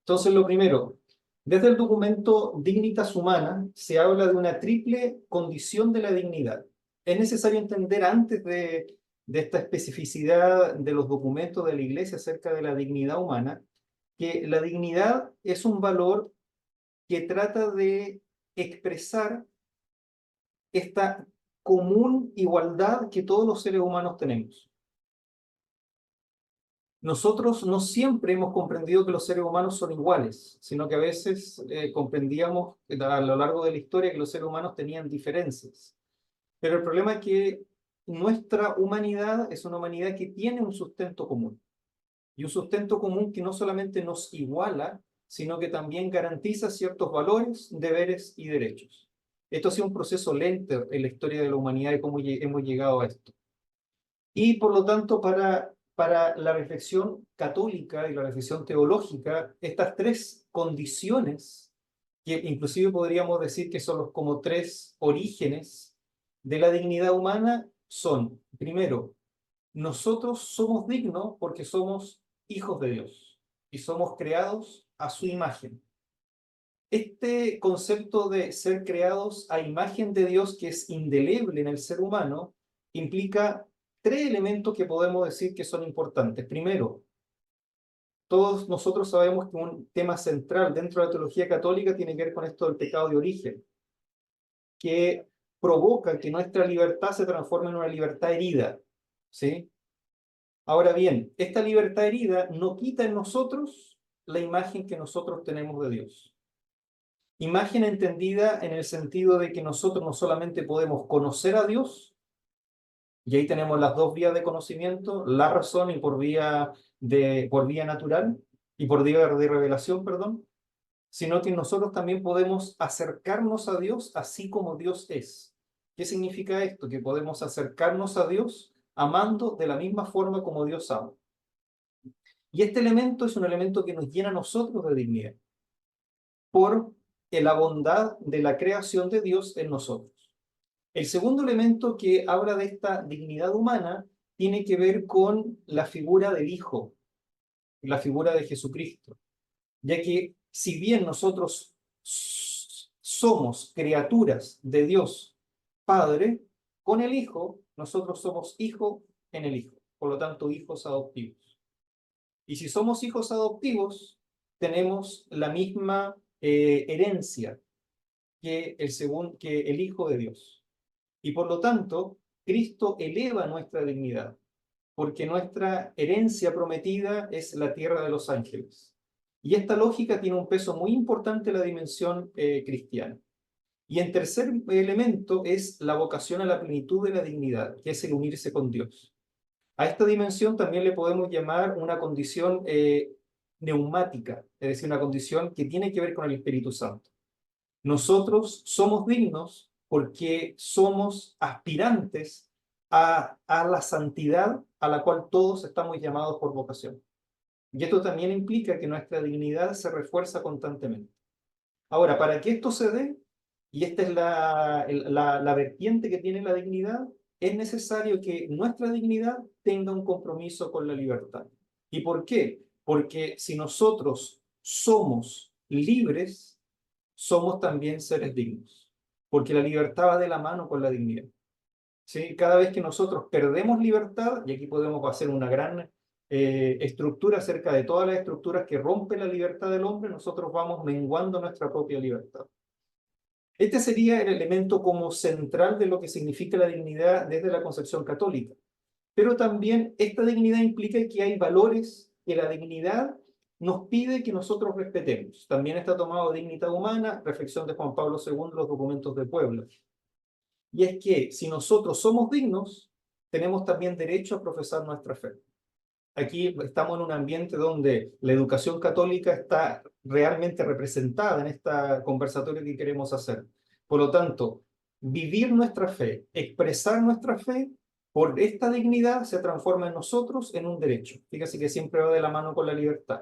Entonces, lo primero, desde el documento Dignitas Humana se habla de una triple condición de la dignidad. Es necesario entender antes de esta especificidad de los documentos de la Iglesia acerca de la dignidad humana, que la dignidad es un valor que trata de expresar esta común igualdad que todos los seres humanos tenemos. Nosotros no siempre hemos comprendido que los seres humanos son iguales, sino que a veces comprendíamos a lo largo de la historia que los seres humanos tenían diferencias. Pero el problema es que nuestra humanidad es una humanidad que tiene un sustento común. Y un sustento común que no solamente nos iguala, sino que también garantiza ciertos valores, deberes y derechos. Esto ha sido un proceso lento en la historia de la humanidad y cómo hemos llegado a esto. Y por lo tanto, para la reflexión católica y la reflexión teológica, estas tres condiciones, que inclusive podríamos decir que son como tres orígenes de la dignidad humana, son, primero, nosotros somos dignos porque somos hijos de Dios y somos creados a su imagen. Este concepto de ser creados a imagen de Dios, que es indeleble en el ser humano, implica tres elementos que podemos decir que son importantes. Primero, todos nosotros sabemos que un tema central dentro de la teología católica tiene que ver con esto del pecado de origen, que provoca que nuestra libertad se transforme en una libertad herida, ¿sí? Ahora bien, esta libertad herida no quita en nosotros la imagen que nosotros tenemos de Dios. Imagen entendida en el sentido de que nosotros no solamente podemos conocer a Dios, y ahí tenemos las dos vías de conocimiento, la razón y por vía natural, y por vía de revelación, perdón, sino que nosotros también podemos acercarnos a Dios así como Dios es. ¿Qué significa esto? Que podemos acercarnos a Dios amando de la misma forma como Dios ama. Y este elemento es un elemento que nos llena a nosotros de dignidad, por la bondad de la creación de Dios en nosotros. El segundo elemento que habla de esta dignidad humana tiene que ver con la figura del Hijo, la figura de Jesucristo, ya que si bien nosotros somos criaturas de Dios Padre, con el Hijo, nosotros somos hijos en el Hijo, por lo tanto hijos adoptivos. Y si somos hijos adoptivos, tenemos la misma herencia que el Hijo de Dios. Y por lo tanto, Cristo eleva nuestra dignidad, porque nuestra herencia prometida es la tierra de los ángeles. Y esta lógica tiene un peso muy importante en la dimensión cristiana. Y en tercer elemento es la vocación a la plenitud de la dignidad, que es el unirse con Dios. A esta dimensión también le podemos llamar una condición neumática, es decir, una condición que tiene que ver con el Espíritu Santo. Nosotros somos dignos porque somos aspirantes a la santidad a la cual todos estamos llamados por vocación. Y esto también implica que nuestra dignidad se refuerza constantemente. Ahora, para que esto se dé, y esta es la vertiente que tiene la dignidad, es necesario que nuestra dignidad tenga un compromiso con la libertad. ¿Y por qué? Porque si nosotros somos libres, somos también seres dignos, porque la libertad va de la mano con la dignidad. ¿Sí? Cada vez que nosotros perdemos libertad, y aquí podemos hacer una gran estructura acerca de todas las estructuras que rompen la libertad del hombre, nosotros vamos menguando nuestra propia libertad. Este sería el elemento como central de lo que significa la dignidad desde la concepción católica. Pero también esta dignidad implica que hay valores que la dignidad nos pide que nosotros respetemos. También está tomado Dignidad Humana, reflexión de Juan Pablo II, los documentos de Puebla. Y es que si nosotros somos dignos, tenemos también derecho a profesar nuestra fe. Aquí estamos en un ambiente donde la educación católica está realmente representada en esta conversatorio que queremos hacer. Por lo tanto, vivir nuestra fe, expresar nuestra fe, por esta dignidad se transforma en nosotros en un derecho. Fíjese que siempre va de la mano con la libertad.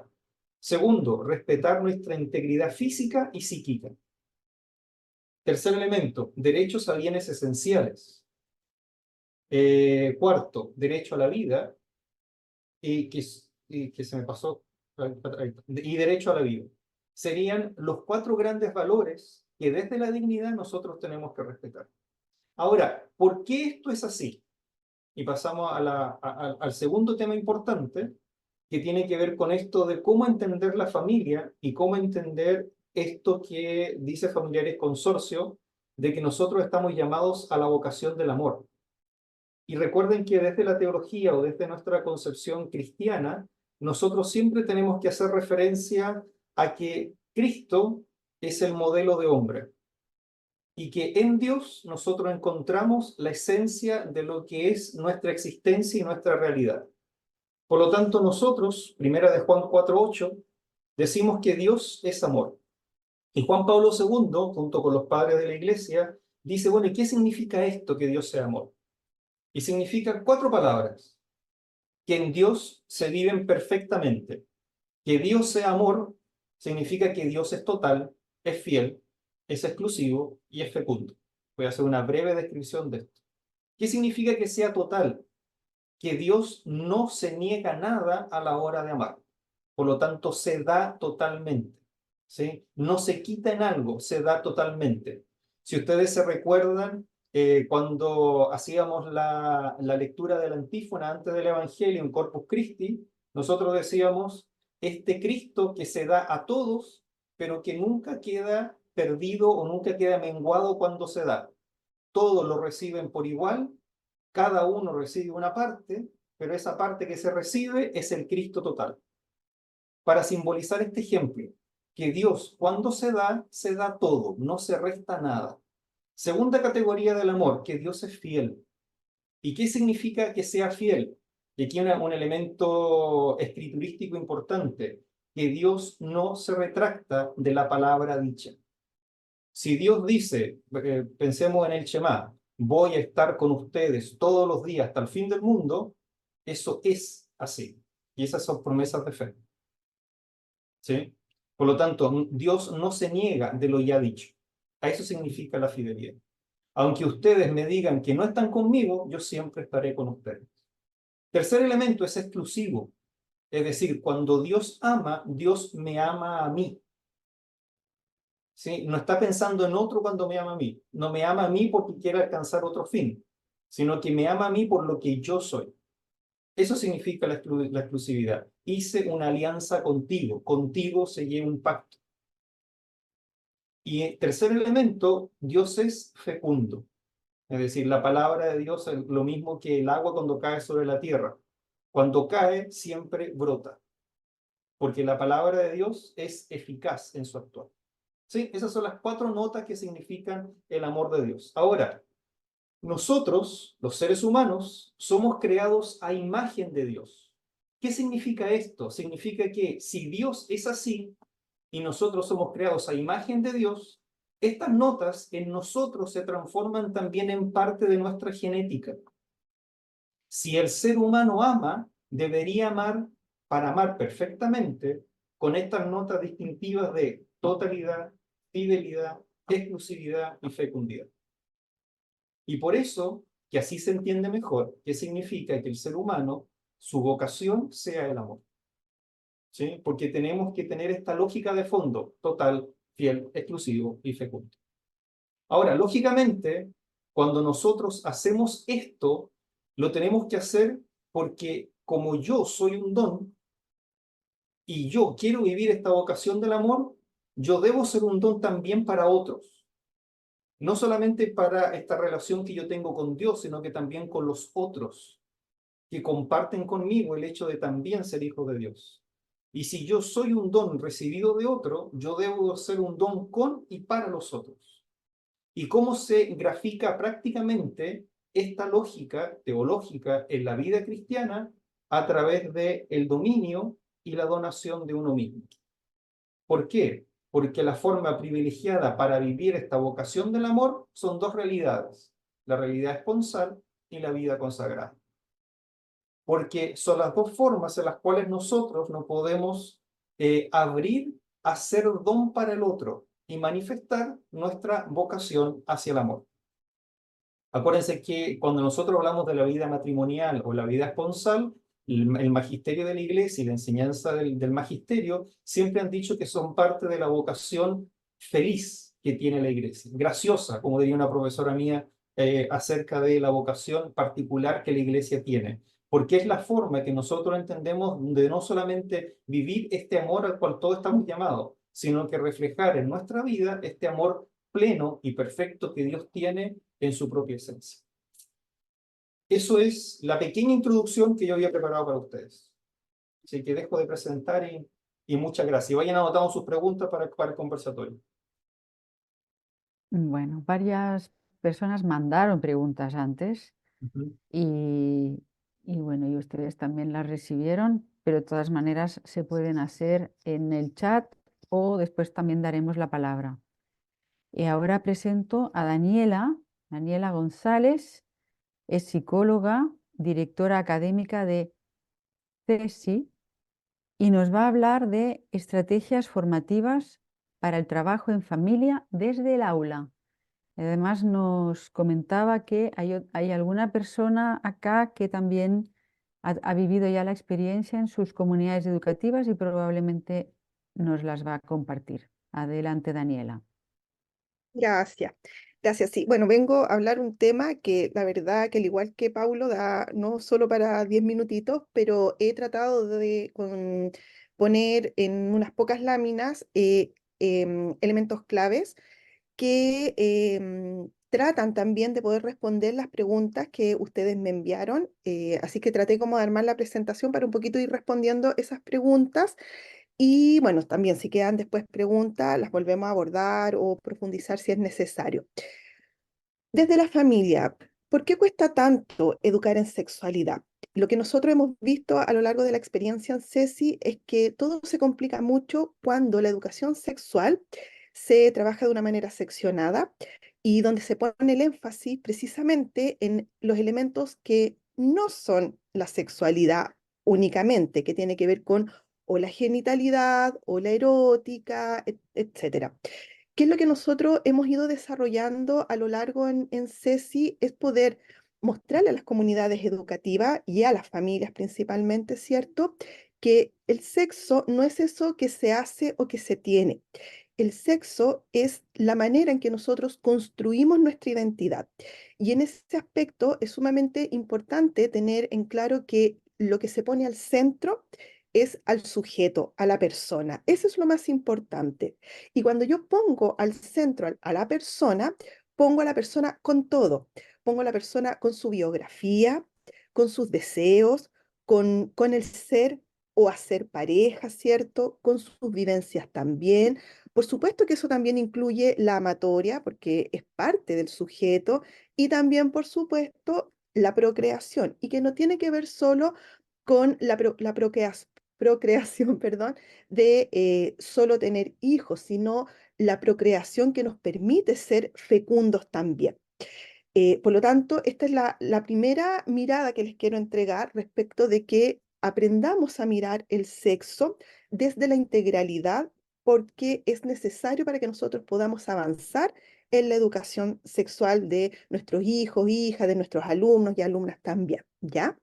Segundo, respetar nuestra integridad física y psíquica. Tercer elemento, derechos a bienes esenciales. Cuarto, derecho a la vida. Y que se me pasó y derecho a la vida. Serían los cuatro grandes valores que desde la dignidad nosotros tenemos que respetar. Ahora, ¿por qué esto es así? Y pasamos al segundo tema importante, que tiene que ver con esto de cómo entender la familia y cómo entender esto que dice Familiares Consorcio, de que nosotros estamos llamados a la vocación del amor. Y recuerden que desde la teología o desde nuestra concepción cristiana, nosotros siempre tenemos que hacer referencia a que Cristo es el modelo de hombre y que en Dios nosotros encontramos la esencia de lo que es nuestra existencia y nuestra realidad. Por lo tanto, nosotros, primera de Juan 4:8, decimos que Dios es amor. Y Juan Pablo II, junto con los padres de la iglesia, dice, bueno, ¿y qué significa esto que Dios sea amor? Y significa cuatro palabras, que en Dios se viven perfectamente. Que Dios sea amor significa que Dios es total, es fiel, es exclusivo y es fecundo. Voy a hacer una breve descripción de esto. ¿Qué significa que sea total? Que Dios no se niega nada a la hora de amar. Por lo tanto, se da totalmente. ¿Sí? No se quita en algo, se da totalmente. Si ustedes se recuerdan, cuando hacíamos la lectura de la antífona antes del Evangelio en Corpus Christi, nosotros decíamos, este Cristo que se da a todos, pero que nunca queda perdido o nunca queda menguado cuando se da. Todos lo reciben por igual, cada uno recibe una parte, pero esa parte que se recibe es el Cristo total. Para simbolizar este ejemplo, que Dios cuando se da todo, no se resta nada. Segunda categoría del amor, que Dios es fiel. ¿Y qué significa que sea fiel? Y aquí un elemento escriturístico importante, que Dios no se retracta de la palabra dicha. Si Dios dice, pensemos en el Shema, voy a estar con ustedes todos los días hasta el fin del mundo, eso es así. Y esas son promesas de fe. ¿Sí? Por lo tanto, Dios no se niega de lo ya dicho. A eso significa la fidelidad. Aunque ustedes me digan que no están conmigo, yo siempre estaré con ustedes. Tercer elemento es exclusivo. Es decir, cuando Dios ama, Dios me ama a mí. ¿Sí? No está pensando en otro cuando me ama a mí. No me ama a mí porque quiere alcanzar otro fin, sino que me ama a mí por lo que yo soy. Eso significa la exclusividad. Hice una alianza contigo. Contigo sellé un pacto. Y el tercer elemento, Dios es fecundo. Es decir, la palabra de Dios es lo mismo que el agua cuando cae sobre la tierra. Cuando cae, siempre brota. Porque la palabra de Dios es eficaz en su actuar. ¿Sí? Esas son las cuatro notas que significan el amor de Dios. Ahora, nosotros, los seres humanos, somos creados a imagen de Dios. ¿Qué significa esto? Significa que si Dios es así y nosotros somos creados a imagen de Dios, estas notas en nosotros se transforman también en parte de nuestra genética. Si el ser humano ama, debería amar para amar perfectamente con estas notas distintivas de totalidad, fidelidad, exclusividad y fecundidad. Y por eso, que así se entiende mejor, qué significa que el ser humano, su vocación sea el amor. ¿Sí? Porque tenemos que tener esta lógica de fondo, total, fiel, exclusivo y fecundo. Ahora, lógicamente, cuando nosotros hacemos esto, lo tenemos que hacer porque como yo soy un don y yo quiero vivir esta vocación del amor, yo debo ser un don también para otros. No solamente para esta relación que yo tengo con Dios, sino que también con los otros que comparten conmigo el hecho de también ser hijo de Dios. Y si yo soy un don recibido de otro, yo debo ser un don con y para los otros. ¿Y cómo se grafica prácticamente esta lógica teológica en la vida cristiana? A través del dominio y la donación de uno mismo. ¿Por qué? Porque la forma privilegiada para vivir esta vocación del amor son dos realidades, la realidad esponsal y la vida consagrada. Porque son las dos formas en las cuales nosotros nos podemos abrir a ser don para el otro y manifestar nuestra vocación hacia el amor. Acuérdense que cuando nosotros hablamos de la vida matrimonial o la vida esponsal, el magisterio de la iglesia y la enseñanza del magisterio siempre han dicho que son parte de la vocación feliz que tiene la iglesia, graciosa, como diría una profesora mía, acerca de la vocación particular que la iglesia tiene, porque es la forma que nosotros entendemos de no solamente vivir este amor al cual todos estamos llamados, sino que reflejar en nuestra vida este amor pleno y perfecto que Dios tiene en su propia esencia. Eso es la pequeña introducción que yo había preparado para ustedes. Así que dejo de presentar y muchas gracias. Vayan anotando sus preguntas para el conversatorio. Bueno, varias personas mandaron preguntas antes Ujú. y, y bueno, y ustedes también las recibieron, pero de todas maneras se pueden hacer en el chat o después también daremos la palabra. Y ahora presento a Daniela González, es psicóloga, directora académica de CESI y nos va a hablar de estrategias formativas para el trabajo en familia desde el aula. Además, nos comentaba que hay alguna persona acá que también ha vivido ya la experiencia en sus comunidades educativas y probablemente nos las va a compartir. Adelante, Daniela. Gracias, gracias. Sí, bueno, vengo a hablar un tema que la verdad que al igual que Paulo da no solo para 10 minutitos, pero he tratado de poner en unas pocas láminas elementos claves que tratan también de poder responder las preguntas que ustedes me enviaron. Así que traté como de armar la presentación para un poquito ir respondiendo esas preguntas y bueno, también si quedan después preguntas, las volvemos a abordar o profundizar si es necesario. Desde la familia, ¿por qué cuesta tanto educar en sexualidad? Lo que nosotros hemos visto a lo largo de la experiencia en CESI es que todo se complica mucho cuando la educación sexual se trabaja de una manera seccionada y donde se pone el énfasis precisamente en los elementos que no son la sexualidad únicamente, que tiene que ver con o la genitalidad o la erótica, etcétera. ¿Qué es lo que nosotros hemos ido desarrollando a lo largo en CESI? Es poder mostrarle a las comunidades educativas y a las familias principalmente, ¿cierto? Que el sexo no es eso que se hace o que se tiene. El sexo es la manera en que nosotros construimos nuestra identidad. Y en ese aspecto es sumamente importante tener en claro que lo que se pone al centro es al sujeto, a la persona. Eso es lo más importante. Y cuando yo pongo al centro a la persona, pongo a la persona con todo. Pongo a la persona con su biografía, con sus deseos, con el ser o hacer pareja, ¿cierto? Con sus vivencias también. Por supuesto que eso también incluye la amatoria, porque es parte del sujeto, y también, por supuesto, la procreación, y que no tiene que ver solo con la procreación, perdón, de solo tener hijos, sino la procreación que nos permite ser fecundos también. Por lo tanto, esta es la primera mirada que les quiero entregar respecto de que aprendamos a mirar el sexo desde la integralidad, porque es necesario para que nosotros podamos avanzar en la educación sexual de nuestros hijos, hijas, de nuestros alumnos y alumnas también, ¿ya?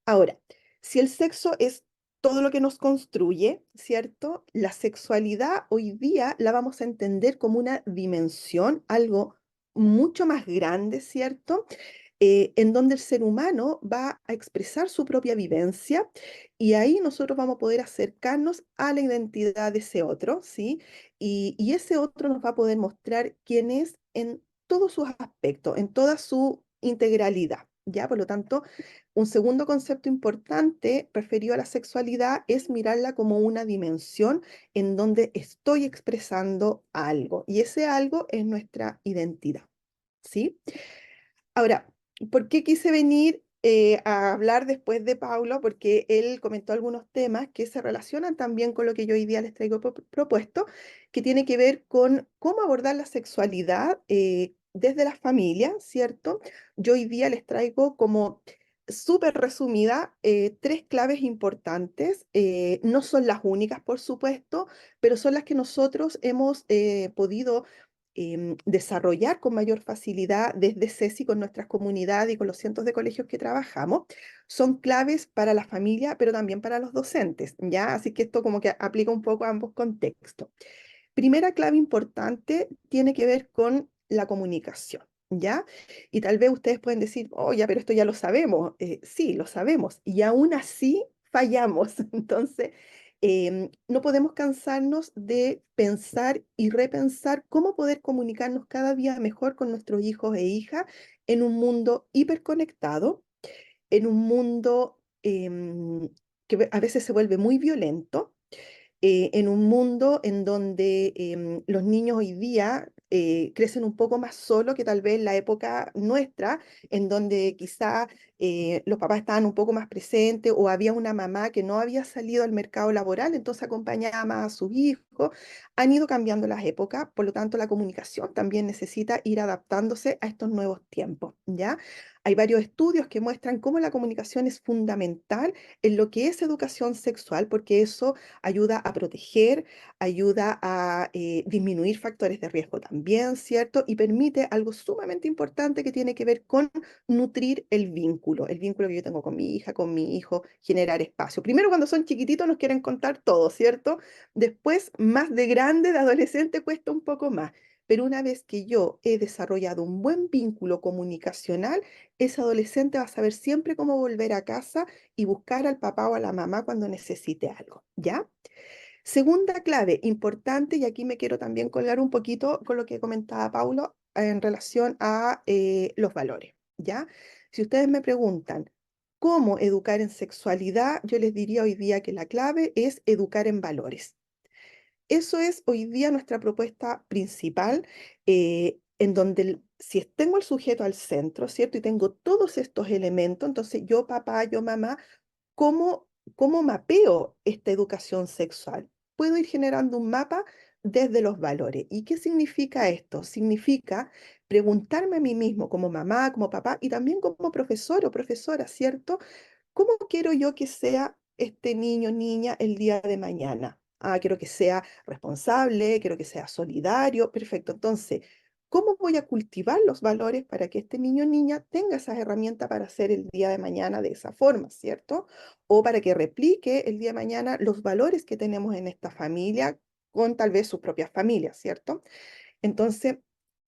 Ahora, si el sexo es todo lo que nos construye, ¿cierto? La sexualidad hoy día la vamos a entender como una dimensión, algo mucho más grande, ¿cierto? En donde el ser humano va a expresar su propia vivencia y ahí nosotros vamos a poder acercarnos a la identidad de ese otro, ¿sí? Y ese otro nos va a poder mostrar quién es en todos sus aspectos, en toda su integralidad, ¿ya? Por lo tanto, un segundo concepto importante referido a la sexualidad es mirarla como una dimensión en donde estoy expresando algo y ese algo es nuestra identidad, ¿sí? Ahora, ¿por qué quise venir a hablar después de Paulo? Porque él comentó algunos temas que se relacionan también con lo que yo hoy día les traigo propuesto, que tiene que ver con cómo abordar la sexualidad desde la familia, ¿cierto? Yo hoy día les traigo como súper resumida tres claves importantes. No son las únicas, por supuesto, pero son las que nosotros hemos podido desarrollar con mayor facilidad desde CESI con nuestras comunidades y con los cientos de colegios que trabajamos, son claves para la familia, pero también para los docentes, ¿ya? Así que esto como que aplica un poco a ambos contextos. Primera clave importante tiene que ver con la comunicación, ¿ya? Y tal vez ustedes pueden decir, oh, ya, pero esto ya lo sabemos. Sí, lo sabemos. Y aún así fallamos. Entonces, no podemos cansarnos de pensar y repensar cómo poder comunicarnos cada día mejor con nuestros hijos e hijas en un mundo hiperconectado, en un mundo que a veces se vuelve muy violento, en un mundo en donde los niños hoy día crecen un poco más solos que tal vez en la época nuestra, en donde quizá los papás estaban un poco más presentes o había una mamá que no había salido al mercado laboral, entonces acompañaba más a sus hijos. Han ido cambiando las épocas, por lo tanto la comunicación también necesita ir adaptándose a estos nuevos tiempos, ¿ya? Hay varios estudios que muestran cómo la comunicación es fundamental en lo que es educación sexual, porque eso ayuda a proteger, ayuda a disminuir factores de riesgo también, ¿cierto? Y permite algo sumamente importante que tiene que ver con nutrir el vínculo que yo tengo con mi hija, con mi hijo, generar espacio. Primero, cuando son chiquititos nos quieren contar todo, ¿cierto? Después, más de grande, de adolescente, cuesta un poco más. Pero una vez que yo he desarrollado un buen vínculo comunicacional, ese adolescente va a saber siempre cómo volver a casa y buscar al papá o a la mamá cuando necesite algo, ¿ya? Segunda clave importante, y aquí me quiero también colgar un poquito con lo que comentaba Paulo en relación a los valores, ¿ya? Si ustedes me preguntan cómo educar en sexualidad, yo les diría hoy día que la clave es educar en valores. Eso es hoy día nuestra propuesta principal, en donde si tengo el sujeto al centro, ¿cierto? Y tengo todos estos elementos, entonces yo papá, yo mamá, ¿cómo, cómo mapeo esta educación sexual? Puedo ir generando un mapa desde los valores. ¿Y qué significa esto? Significa preguntarme a mí mismo como mamá, como papá y también como profesor o profesora, ¿cierto? ¿Cómo quiero yo que sea este niño, niña el día de mañana? Ah, quiero que sea responsable, quiero que sea solidario, perfecto. Entonces, ¿cómo voy a cultivar los valores para que este niño, niña tenga esas herramientas para hacer el día de mañana de esa forma, ¿cierto? O para que replique el día de mañana los valores que tenemos en esta familia con tal vez sus propias familias, ¿cierto? Entonces,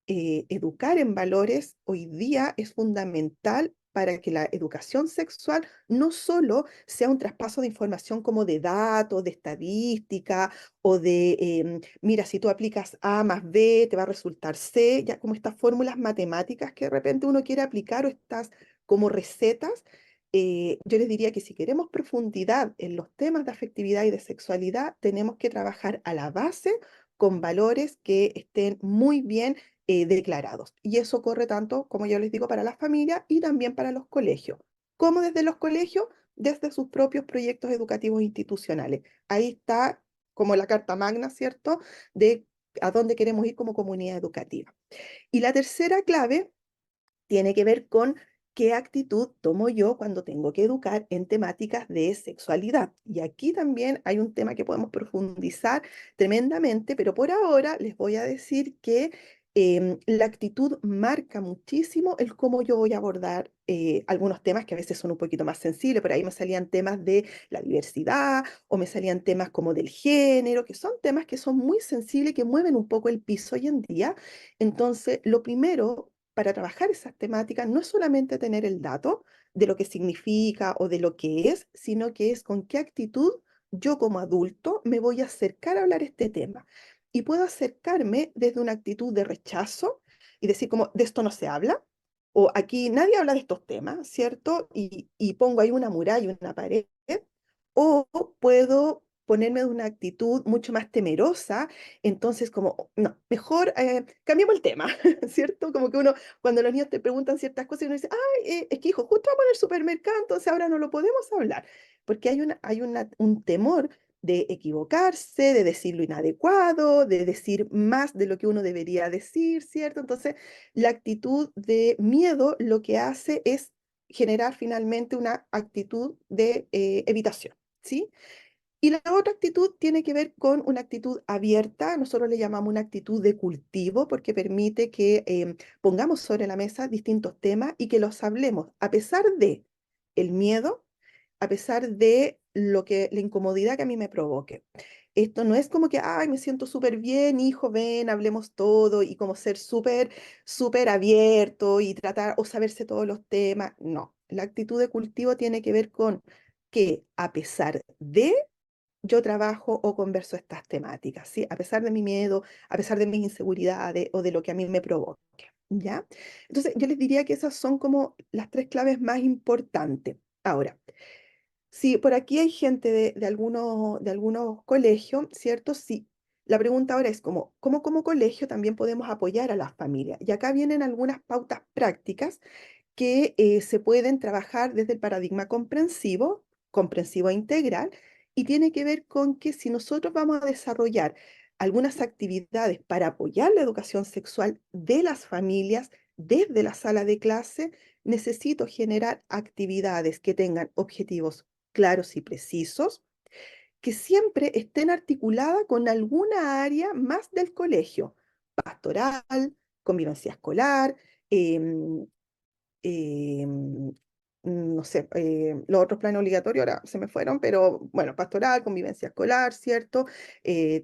educar en valores hoy día es fundamental para que la educación sexual no solo sea un traspaso de información como de datos, de estadística o de, mira, si tú aplicas A más B, te va a resultar C, ya como estas fórmulas matemáticas que de repente uno quiere aplicar o estas como recetas. Yo les diría que si queremos profundidad en los temas de afectividad y de sexualidad, tenemos que trabajar a la base con valores que estén muy bien declarados. Y eso corre tanto, como yo les digo, para las familias y también para los colegios. Como desde los colegios, desde sus propios proyectos educativos institucionales. Ahí está como la carta magna, ¿cierto?, de a dónde queremos ir como comunidad educativa. Y la tercera clave tiene que ver con qué actitud tomo yo cuando tengo que educar en temáticas de sexualidad. Y aquí también hay un tema que podemos profundizar tremendamente, pero por ahora les voy a decir que la actitud marca muchísimo el cómo yo voy a abordar algunos temas que a veces son un poquito más sensibles. Por ahí me salían temas de la diversidad o me salían temas como del género, que son temas que son muy sensibles y que mueven un poco el piso hoy en día. Entonces, lo primero para trabajar esas temáticas no es solamente tener el dato de lo que significa o de lo que es, sino que es con qué actitud yo como adulto me voy a acercar a hablar este tema. Y puedo acercarme desde una actitud de rechazo y decir como, de esto no se habla, o aquí nadie habla de estos temas, ¿cierto? Y pongo ahí una muralla, una pared, o puedo ponerme de una actitud mucho más temerosa, entonces como, "Oh, no, mejor cambiemos el tema", ¿cierto? Como que uno, cuando los niños te preguntan ciertas cosas, y uno dice, ay, es que hijo, justo vamos al supermercado, entonces ahora no lo podemos hablar, porque un temor de equivocarse, de decir lo inadecuado, de decir más de lo que uno debería decir, ¿cierto? Entonces, la actitud de miedo lo que hace es generar finalmente una actitud de evitación, ¿sí? Y la otra actitud tiene que ver con una actitud abierta, nosotros le llamamos una actitud de cultivo porque permite que pongamos sobre la mesa distintos temas y que los hablemos a pesar de el miedo, a pesar de la incomodidad que a mí me provoque. Esto no es como que, ay, me siento súper bien, hijo, ven, hablemos todo y como ser súper abierto y tratar o saberse todos los temas. No, la actitud de cultivo tiene que ver con que a pesar de yo trabajo o converso estas temáticas, ¿sí? A pesar de mi miedo, a pesar de mis inseguridades o de lo que a mí me provoque, ¿ya? Entonces, yo les diría que esas son como las tres claves más importantes. Ahora, si por aquí hay gente de algunos colegios, ¿cierto? Sí. La pregunta ahora es ¿cómo como colegio también podemos apoyar a las familias? Y acá vienen algunas pautas prácticas que se pueden trabajar desde el paradigma comprensivo, comprensivo integral, y tiene que ver con que si nosotros vamos a desarrollar algunas actividades para apoyar la educación sexual de las familias desde la sala de clase, necesito generar actividades que tengan objetivos claros y precisos, que siempre estén articuladas con alguna área más del colegio, pastoral, convivencia escolar, em, no sé, los otros planes obligatorios ahora se me fueron, pero bueno, pastoral, convivencia escolar, ¿cierto?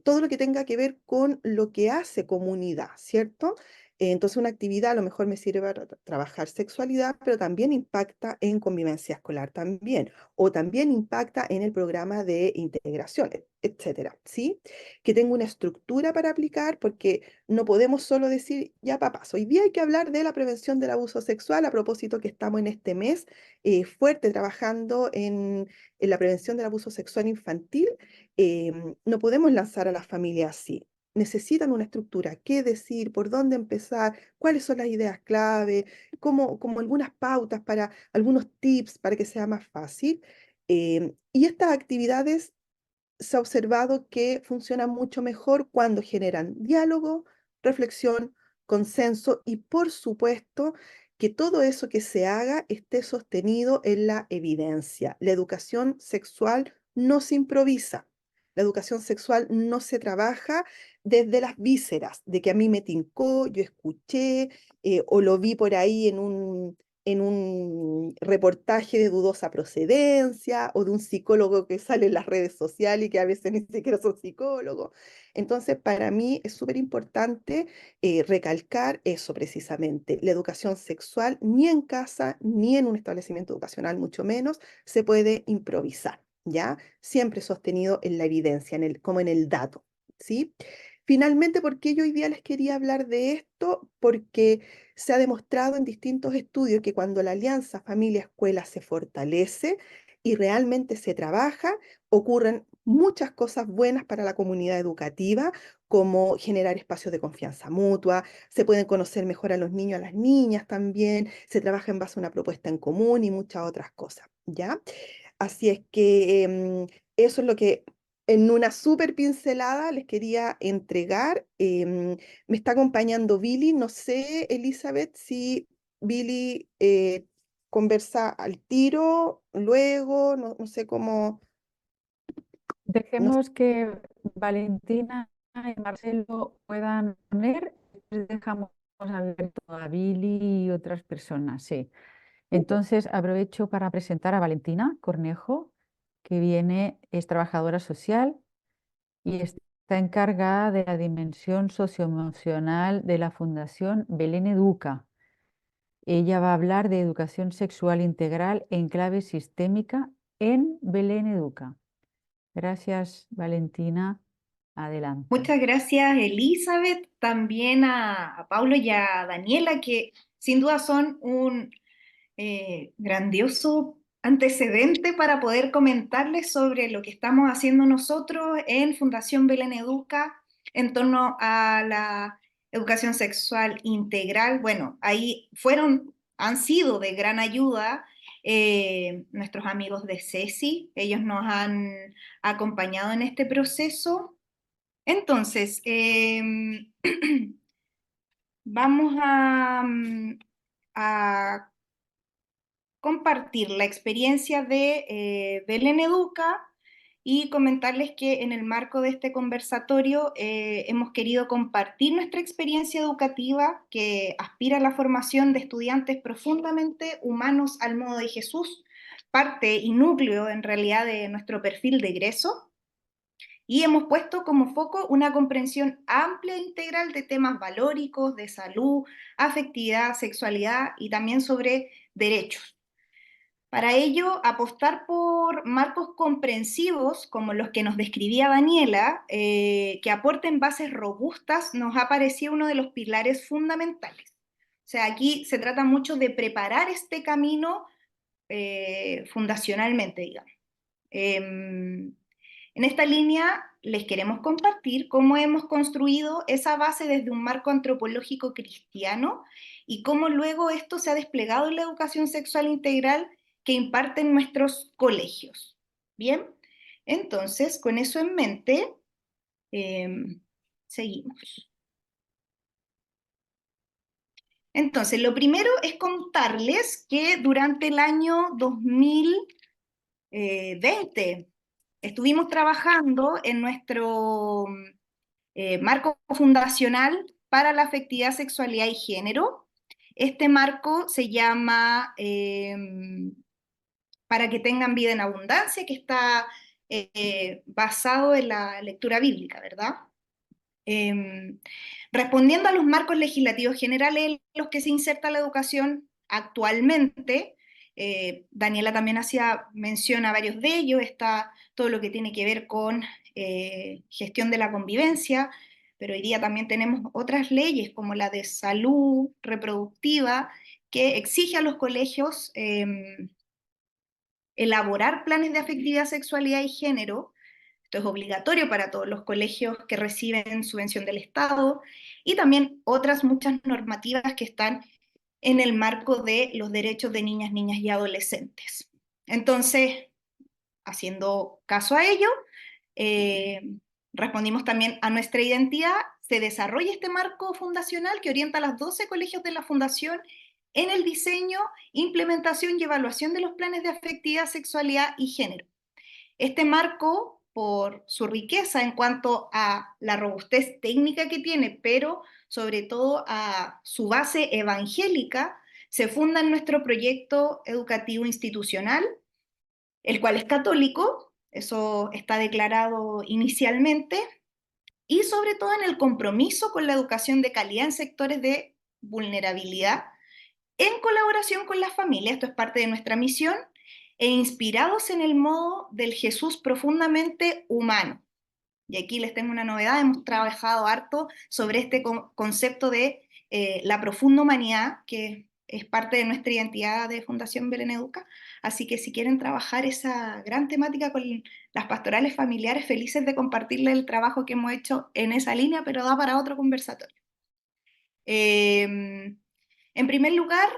Todo lo que tenga que ver con lo que hace comunidad, ¿cierto? Entonces una actividad a lo mejor me sirve para trabajar sexualidad, pero también impacta en convivencia escolar también, o también impacta en el programa de integración, etcétera, ¿sí? Que tenga una estructura para aplicar, porque no podemos solo decir, ya papás, hoy día hay que hablar de la prevención del abuso sexual, a propósito que estamos en este mes fuerte trabajando en la prevención del abuso sexual infantil. No podemos lanzar a las familias así. Necesitan una estructura, qué decir, por dónde empezar, cuáles son las ideas clave, como algunas pautas para algunos tips para que sea más fácil. Y estas actividades se ha observado que funcionan mucho mejor cuando generan diálogo, reflexión, consenso y, por supuesto, que todo eso que se haga esté sostenido en la evidencia. La educación sexual no se improvisa. La educación sexual no se trabaja desde las vísceras, de que a mí me tincó, yo escuché o lo vi por ahí en un reportaje de dudosa procedencia o de un psicólogo que sale en las redes sociales y que a veces ni siquiera son psicólogos. Entonces, para mí es súper importante recalcar eso precisamente. La educación sexual ni en casa ni en un establecimiento educacional, mucho menos, se puede improvisar, ¿ya? Siempre sostenido en la evidencia, como en el dato, ¿sí? Finalmente, ¿por qué yo hoy día les quería hablar de esto? Porque se ha demostrado en distintos estudios que cuando la alianza familia-escuela se fortalece y realmente se trabaja, ocurren muchas cosas buenas para la comunidad educativa, como generar espacios de confianza mutua, se pueden conocer mejor a los niños, a las niñas también, se trabaja en base a una propuesta en común y muchas otras cosas, ¿ya? Así es que eso es lo que en una súper pincelada les quería entregar. Me está acompañando Billy. No sé, Elizabeth, si Billy conversa al tiro, luego, no sé cómo. No sé. Dejemos que Valentina y Marcelo puedan poner, después dejamos abierto a Billy y otras personas, sí. Entonces aprovecho para presentar a Valentina Cornejo, que es trabajadora social y está encargada de la dimensión socioemocional de la Fundación Belén Educa. Ella va a hablar de educación sexual integral en clave sistémica en Belén Educa. Gracias, Valentina. Adelante. Muchas gracias, Elizabeth, también a Paulo y a Daniela, que sin duda son un grandioso antecedente para poder comentarles sobre lo que estamos haciendo nosotros en Fundación Belén Educa en torno a la educación sexual integral. Bueno, ahí han sido de gran ayuda nuestros amigos de CESI, ellos nos han acompañado en este proceso. Entonces, vamos a compartir la experiencia de Belén Educa y comentarles que en el marco de este conversatorio hemos querido compartir nuestra experiencia educativa que aspira a la formación de estudiantes profundamente humanos al modo de Jesús, parte y núcleo en realidad de nuestro perfil de egreso, y hemos puesto como foco una comprensión amplia e integral de temas valóricos, de salud, afectividad, sexualidad y también sobre derechos. Para ello, apostar por marcos comprensivos, como los que nos describía Daniela, que aporten bases robustas, nos ha parecido uno de los pilares fundamentales. O sea, aquí se trata mucho de preparar este camino fundacionalmente, digamos. En esta línea les queremos compartir cómo hemos construido esa base desde un marco antropológico cristiano y cómo luego esto se ha desplegado en la educación sexual integral que imparten nuestros colegios. Bien, entonces con eso en mente, seguimos. Entonces, lo primero es contarles que durante el año 2020 estuvimos trabajando en nuestro marco fundacional para la afectividad, sexualidad y género. Este marco se llama Para que tengan vida en abundancia, que está basado en la lectura bíblica, ¿verdad? Respondiendo a los marcos legislativos generales en los que se inserta la educación actualmente, Daniela también hacía mención a varios de ellos, está todo lo que tiene que ver con gestión de la convivencia, pero hoy día también tenemos otras leyes como la de salud reproductiva que exige a los colegios elaborar planes de afectividad, sexualidad y género. Esto es obligatorio para todos los colegios que reciben subvención del Estado y también otras muchas normativas que están en el marco de los derechos de niñas, niñas y adolescentes. Entonces, haciendo caso a ello, respondimos también a nuestra identidad, se desarrolla este marco fundacional que orienta a los 12 colegios de la Fundación en el diseño, implementación y evaluación de los planes de afectividad, sexualidad y género. Este marco, por su riqueza en cuanto a la robustez técnica que tiene, pero sobre todo a su base evangélica, se funda en nuestro proyecto educativo institucional, el cual es católico, eso está declarado inicialmente, y sobre todo en el compromiso con la educación de calidad en sectores de vulnerabilidad, en colaboración con las familias, esto es parte de nuestra misión, e inspirados en el modo del Jesús profundamente humano. Y aquí les tengo una novedad, hemos trabajado harto sobre este concepto de la profunda humanidad, que es parte de nuestra identidad de Fundación Belén Educa, así que si quieren trabajar esa gran temática con las pastorales familiares, felices de compartirles el trabajo que hemos hecho en esa línea, pero da para otro conversatorio. En primer lugar,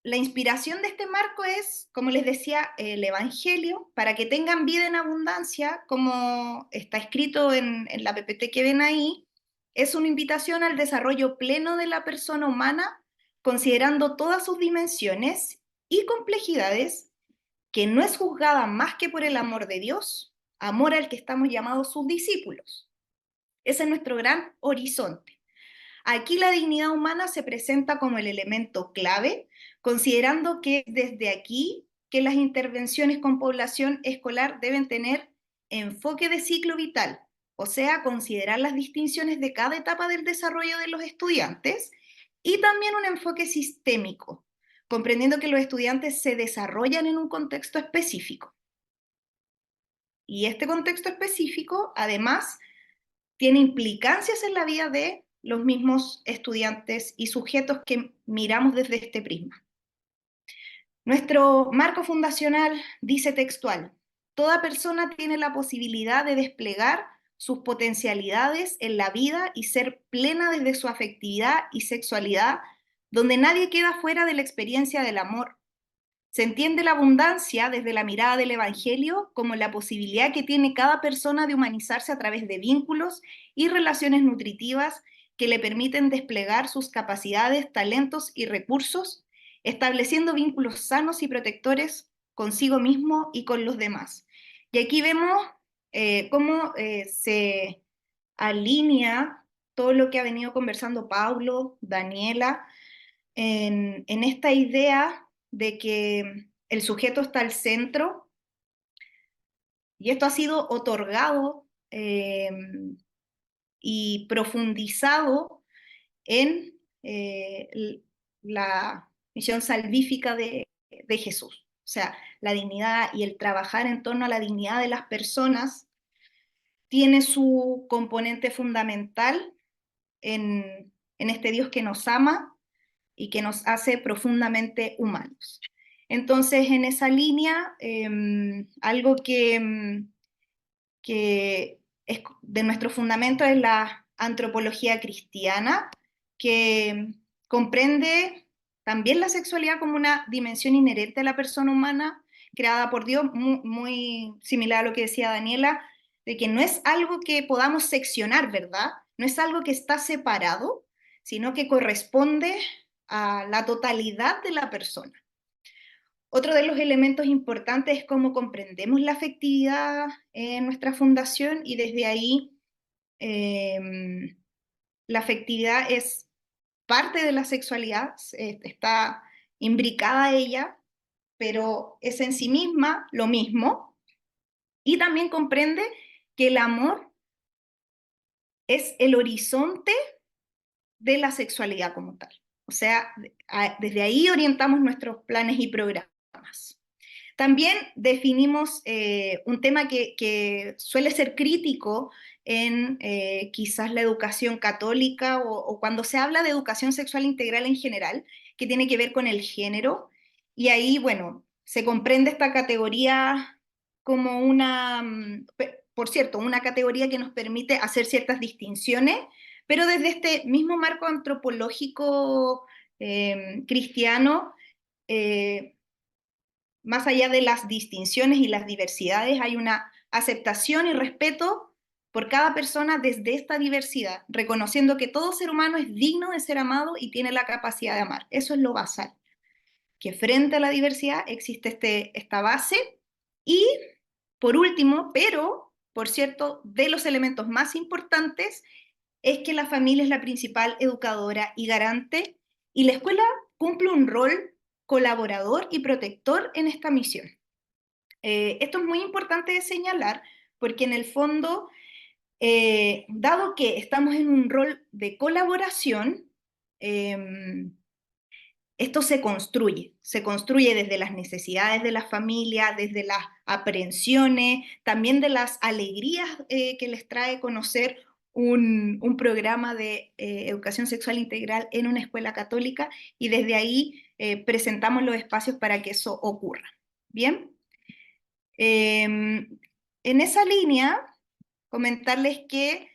la inspiración de este marco es, como les decía, el Evangelio, para que tengan vida en abundancia, como está escrito en la PPT que ven ahí, es una invitación al desarrollo pleno de la persona humana, considerando todas sus dimensiones y complejidades, que no es juzgada más que por el amor de Dios, amor al que estamos llamados sus discípulos. Ese es nuestro gran horizonte. Aquí la dignidad humana se presenta como el elemento clave, considerando que desde aquí que las intervenciones con población escolar deben tener enfoque de ciclo vital, o sea, considerar las distinciones de cada etapa del desarrollo de los estudiantes y también un enfoque sistémico, comprendiendo que los estudiantes se desarrollan en un contexto específico. Y este contexto específico, además, tiene implicancias en la vida de los mismos estudiantes y sujetos que miramos desde este prisma. Nuestro marco fundacional dice textual: toda persona tiene la posibilidad de desplegar sus potencialidades en la vida y ser plena desde su afectividad y sexualidad, donde nadie queda fuera de la experiencia del amor. Se entiende la abundancia desde la mirada del Evangelio como la posibilidad que tiene cada persona de humanizarse a través de vínculos y relaciones nutritivas que le permiten desplegar sus capacidades, talentos y recursos, estableciendo vínculos sanos y protectores consigo mismo y con los demás. Y aquí vemos cómo se alinea todo lo que ha venido conversando Paulo, Daniela, en esta idea de que el sujeto está al centro, y esto ha sido otorgado y profundizado en la misión salvífica de Jesús. O sea, la dignidad y el trabajar en torno a la dignidad de las personas tiene su componente fundamental en este Dios que nos ama y que nos hace profundamente humanos. Entonces, en esa línea, algo que es de nuestro fundamento es la antropología cristiana, que comprende también la sexualidad como una dimensión inherente a la persona humana, creada por Dios, muy similar a lo que decía Daniela, de que no es algo que podamos seccionar, ¿verdad? No es algo que está separado, sino que corresponde a la totalidad de la persona. Otro de los elementos importantes es cómo comprendemos la afectividad en nuestra fundación, y desde ahí la afectividad es parte de la sexualidad, está imbricada a ella, pero es en sí misma lo mismo, y también comprende que el amor es el horizonte de la sexualidad como tal. O sea, desde ahí orientamos nuestros planes y programas. También definimos un tema que suele ser crítico en quizás la educación católica o cuando se habla de educación sexual integral en general, que tiene que ver con el género. Y ahí, bueno, se comprende esta categoría como una, por cierto, una categoría que nos permite hacer ciertas distinciones, pero desde este mismo marco antropológico cristiano, más allá de las distinciones y las diversidades, hay una aceptación y respeto por cada persona desde esta diversidad, reconociendo que todo ser humano es digno de ser amado y tiene la capacidad de amar. Eso es lo basal, que frente a la diversidad existe esta base. Y por último, pero por cierto, de los elementos más importantes, es que la familia es la principal educadora y garante, y la escuela cumple un rol colaborador y protector en esta misión. Esto es muy importante de señalar porque en el fondo, dado que estamos en un rol de colaboración, esto se construye desde las necesidades de la familia, desde las aprensiones, también de las alegrías que les trae conocer un programa de educación sexual integral en una escuela católica, y desde ahí presentamos los espacios para que eso ocurra. Bien, en esa línea, comentarles que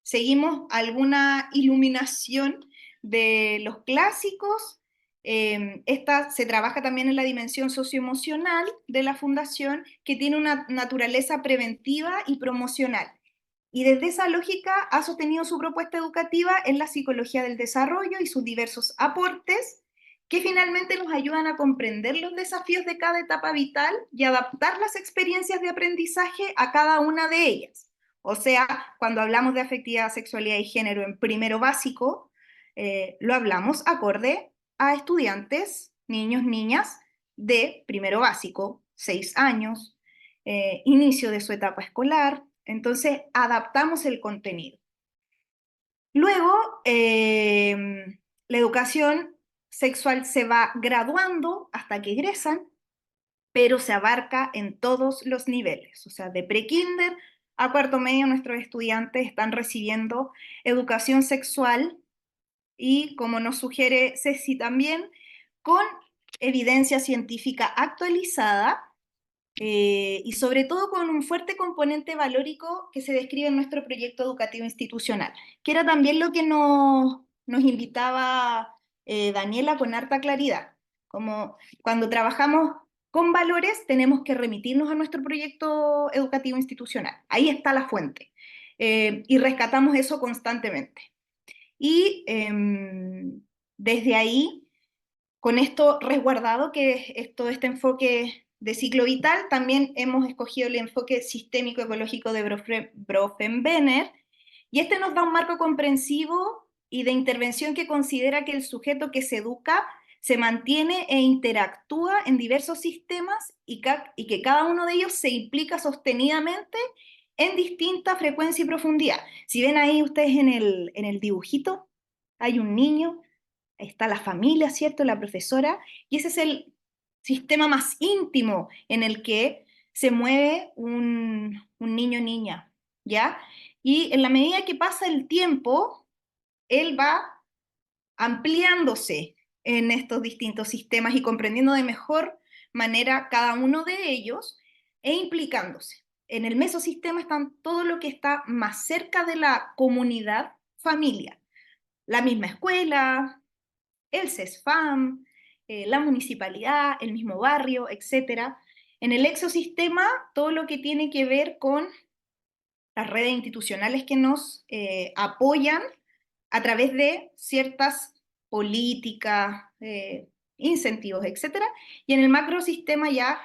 seguimos alguna iluminación de los clásicos. Esta se trabaja también en la dimensión socioemocional de la fundación, que tiene una naturaleza preventiva y promocional. Y desde esa lógica ha sostenido su propuesta educativa en la psicología del desarrollo y sus diversos aportes, que finalmente nos ayudan a comprender los desafíos de cada etapa vital y adaptar las experiencias de aprendizaje a cada una de ellas. O sea, cuando hablamos de afectividad, sexualidad y género en primero básico, lo hablamos acorde a estudiantes, niños, niñas de primero básico, 6 años, inicio de su etapa escolar. Entonces, adaptamos el contenido. Luego, la educación sexual se va graduando hasta que egresan, pero se abarca en todos los niveles. O sea, de pre-kinder a cuarto medio, nuestros estudiantes están recibiendo educación sexual y, como nos sugiere Ceci también, con evidencia científica actualizada, y sobre todo con un fuerte componente valórico que se describe en nuestro proyecto educativo institucional, que era también lo que nos invitaba Daniela con harta claridad. Como cuando trabajamos con valores tenemos que remitirnos a nuestro proyecto educativo institucional. Ahí está la fuente. Y rescatamos eso constantemente. Y desde ahí, con esto resguardado, que es todo este enfoque de ciclo vital, también hemos escogido el enfoque sistémico ecológico de Bronfenbrenner, y este nos da un marco comprensivo y de intervención que considera que el sujeto que se educa se mantiene e interactúa en diversos sistemas y que cada uno de ellos se implica sostenidamente en distinta frecuencia y profundidad. Si ven ahí ustedes en el dibujito, hay un niño, está la familia, ¿cierto? La profesora, y ese es el sistema más íntimo en el que se mueve un niño o niña, ¿ya? Y en la medida que pasa el tiempo, él va ampliándose en estos distintos sistemas y comprendiendo de mejor manera cada uno de ellos e implicándose. En el mesosistema están todo lo que está más cerca de la comunidad familia, la misma escuela, el CESFAM, la municipalidad, el mismo barrio, etc. En el exosistema, todo lo que tiene que ver con las redes institucionales que nos apoyan a través de ciertas políticas, incentivos, etc. Y en el macrosistema ya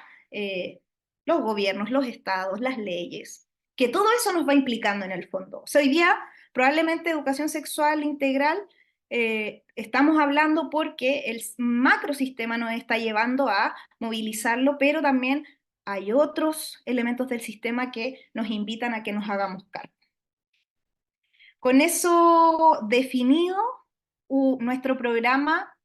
los gobiernos, los estados, las leyes, que todo eso nos va implicando en el fondo. O sea, hoy día probablemente educación sexual integral estamos hablando porque el macrosistema nos está llevando a movilizarlo, pero también hay otros elementos del sistema que nos invitan a que nos hagamos cargo. Con eso definido, nuestro programa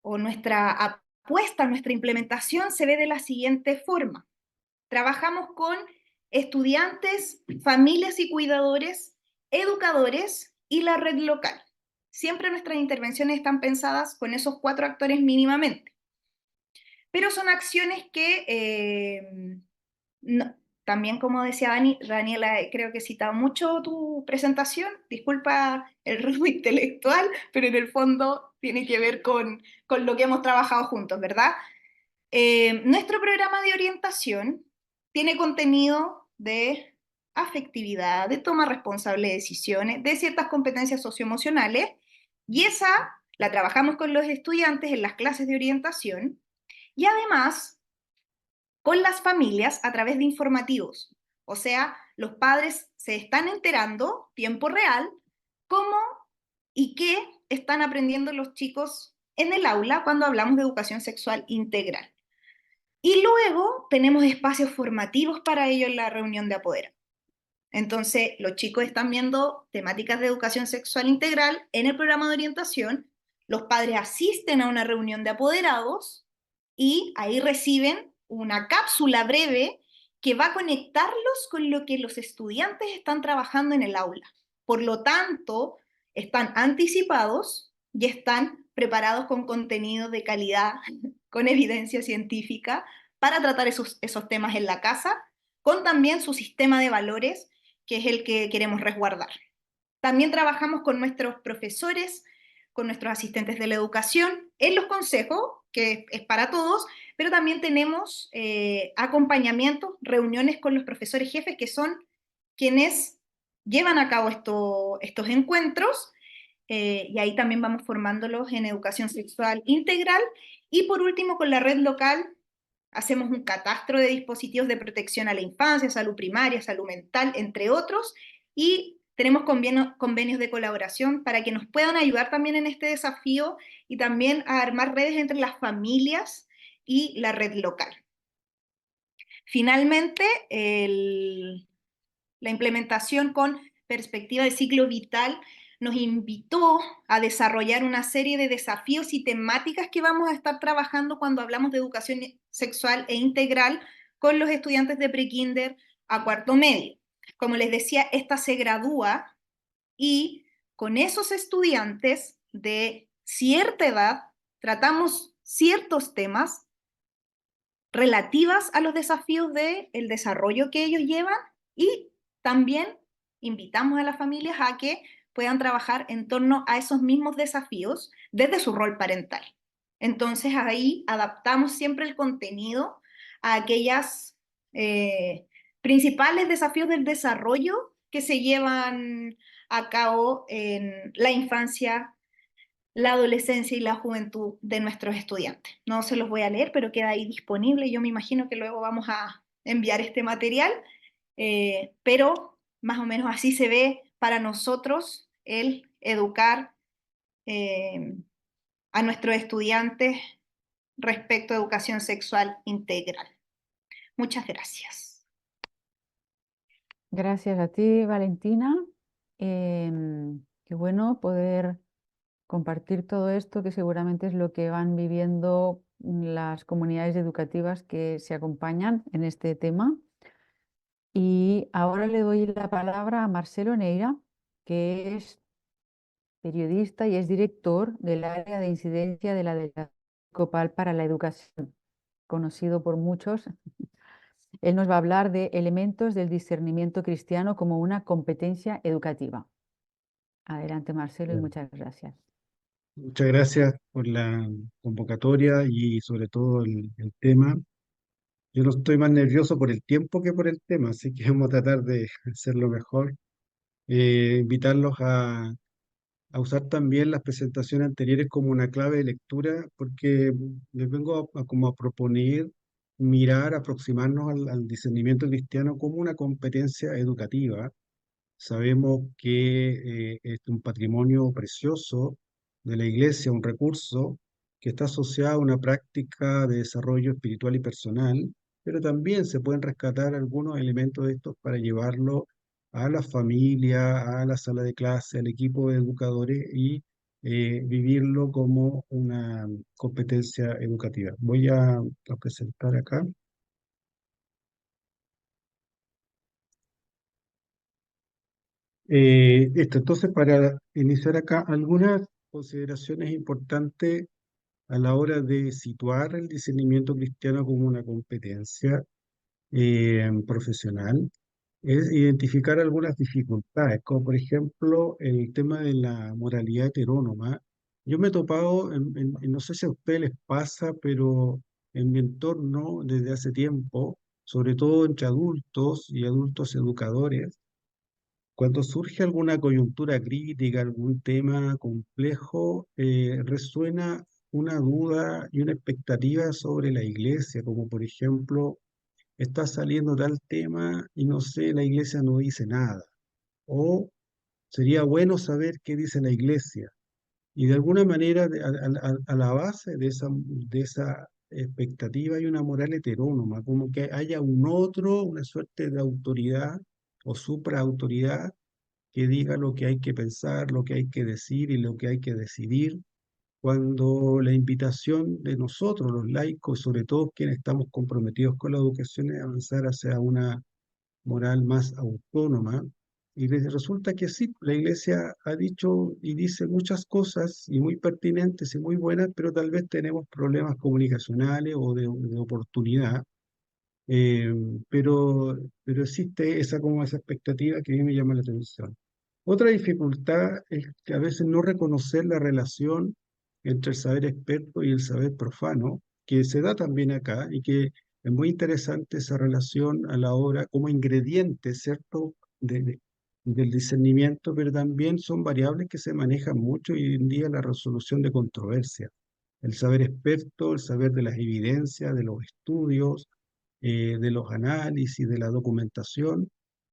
o nuestra apuesta, nuestra implementación se ve de la siguiente forma. Trabajamos con estudiantes, familias y cuidadores, educadores y la red local. Siempre nuestras intervenciones están pensadas con esos 4 actores mínimamente. Pero son acciones que, también como decía Daniela, creo que he citado mucho tu presentación, disculpa el ruido intelectual, pero en el fondo tiene que ver con lo que hemos trabajado juntos, ¿verdad? Nuestro programa de orientación tiene contenido de afectividad, de toma responsable de decisiones, de ciertas competencias socioemocionales, y esa la trabajamos con los estudiantes en las clases de orientación, y además con las familias a través de informativos. O sea, los padres se están enterando, tiempo real, cómo y qué están aprendiendo los chicos en el aula cuando hablamos de educación sexual integral. Y luego tenemos espacios formativos para ello en la reunión de apoderados. Entonces, los chicos están viendo temáticas de educación sexual integral en el programa de orientación, los padres asisten a una reunión de apoderados y ahí reciben una cápsula breve que va a conectarlos con lo que los estudiantes están trabajando en el aula. Por lo tanto, están anticipados y están preparados con contenido de calidad, con evidencia científica, para tratar esos temas en la casa, con también su sistema de valores, que es el que queremos resguardar. También trabajamos con nuestros profesores, con nuestros asistentes de la educación, en los consejos, que es para todos, pero también tenemos acompañamiento, reuniones con los profesores jefes, que son quienes llevan a cabo estos encuentros, y ahí también vamos formándolos en educación sexual integral. Y por último, con la red local, hacemos un catastro de dispositivos de protección a la infancia, salud primaria, salud mental, entre otros, y tenemos convenios de colaboración para que nos puedan ayudar también en este desafío y también a armar redes entre las familias y la red local. Finalmente, la implementación con perspectiva de ciclo vital nos invitó a desarrollar una serie de desafíos y temáticas que vamos a estar trabajando cuando hablamos de educación sexual e integral con los estudiantes de prekinder a cuarto medio. Como les decía, esta se gradúa y con esos estudiantes de cierta edad tratamos ciertos temas relativas a los desafíos del desarrollo que ellos llevan, y también invitamos a las familias a que puedan trabajar en torno a esos mismos desafíos desde su rol parental. Entonces ahí adaptamos siempre el contenido a aquellas principales desafíos del desarrollo que se llevan a cabo en la infancia la adolescencia y la juventud de nuestros estudiantes. No se los voy a leer, pero queda ahí disponible. Yo me imagino que luego vamos a enviar este material, pero más o menos así se ve para nosotros el educar a nuestros estudiantes respecto a educación sexual integral. Muchas gracias. Gracias a ti, Valentina. Qué bueno poder compartir todo esto, que seguramente es lo que van viviendo las comunidades educativas que se acompañan en este tema. Y ahora le doy la palabra a Marcelo Neira, que es periodista y es director del área de incidencia de la Delegación Episcopal para la Educación, conocido por muchos. Él nos va a hablar de elementos del discernimiento cristiano como una competencia educativa. Adelante, Marcelo, y Bueno, muchas gracias. muchas gracias por la convocatoria y sobre todo el tema. Yo no estoy más nervioso por el tiempo que por el tema, así que vamos a tratar de hacerlo mejor. Invitarlos a usar también las presentaciones anteriores como una clave de lectura, porque les vengo como a proponer mirar, aproximarnos al discernimiento cristiano como una competencia educativa. Sabemos que es un patrimonio precioso de la Iglesia, un recurso que está asociado a una práctica de desarrollo espiritual y personal, pero también se pueden rescatar algunos elementos de estos para llevarlo a la familia, a la sala de clase, al equipo de educadores y vivirlo como una competencia educativa. Voy a presentar acá. Entonces, para iniciar acá, algunas consideraciones importantes a la hora de situar el discernimiento cristiano como una competencia profesional, es identificar algunas dificultades, como por ejemplo el tema de la moralidad heterónoma. Yo me he topado, no sé si a ustedes les pasa, pero en mi entorno desde hace tiempo, sobre todo entre adultos y adultos educadores, cuando surge alguna coyuntura crítica, algún tema complejo, resuena una duda y una expectativa sobre la iglesia, como por ejemplo, está saliendo tal tema y no sé, la iglesia no dice nada. O sería bueno saber qué dice la iglesia. Y de alguna manera, a la base de esa expectativa hay una moral heterónoma, como que haya un otro, una suerte de autoridad o supraautoridad que diga lo que hay que pensar, lo que hay que decir y lo que hay que decidir, cuando la invitación de nosotros, los laicos, sobre todo quienes estamos comprometidos con la educación, es avanzar hacia una moral más autónoma. Y resulta que sí, la Iglesia ha dicho y dice muchas cosas y muy pertinentes y muy buenas, pero tal vez tenemos problemas comunicacionales o de oportunidad. Eh, pero existe esa expectativa que a mí me llama la atención. Otra dificultad es que a veces no reconocer la relación entre el saber experto y el saber profano, que se da también acá y que es muy interesante esa relación a la hora como ingrediente, ¿cierto?, del discernimiento, pero también son variables que se manejan mucho hoy en día en la resolución de controversias. El saber experto, el saber de las evidencias, de los estudios, de los análisis, de la documentación,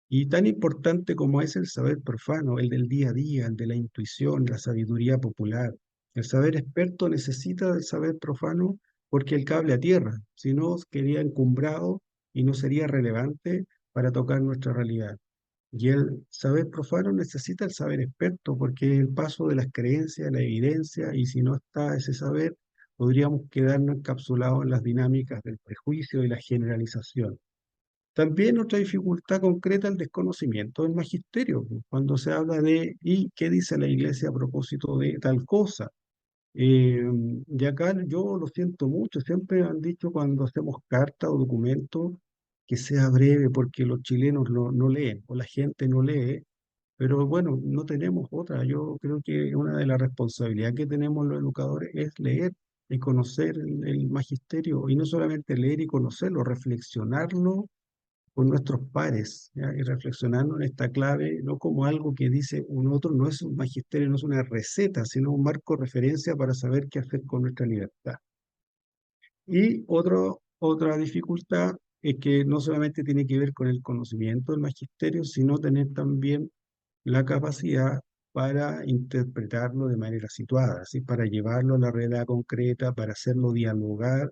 y tan importante como es el saber profano, el del día a día, el de la intuición, la sabiduría popular. El saber experto necesita del saber profano porque el cable a tierra, si no, quedaría encumbrado y no sería relevante para tocar nuestra realidad. Y el saber profano necesita el saber experto porque el paso de las creencias, la evidencia, y si no está ese saber, podríamos quedarnos encapsulados en las dinámicas del prejuicio y la generalización. También otra dificultad concreta, el desconocimiento del magisterio, pues, cuando se habla de ¿y qué dice la iglesia a propósito de tal cosa? Y acá yo lo siento mucho, siempre han dicho cuando hacemos carta o documento que sea breve porque los chilenos no leen o la gente no lee, pero bueno, no tenemos otra. Yo creo que una de las responsabilidades que tenemos los educadores es leer y conocer el magisterio, y no solamente leer y conocerlo, reflexionarlo con nuestros pares, ¿ya? Y reflexionando en esta clave, no como algo que dice un otro, no es un magisterio, no es una receta, sino un marco de referencia para saber qué hacer con nuestra libertad. Y otra dificultad es que no solamente tiene que ver con el conocimiento del magisterio, sino tener también la capacidad para interpretarlo de manera situada, ¿sí? Para llevarlo a la realidad concreta, para hacerlo dialogar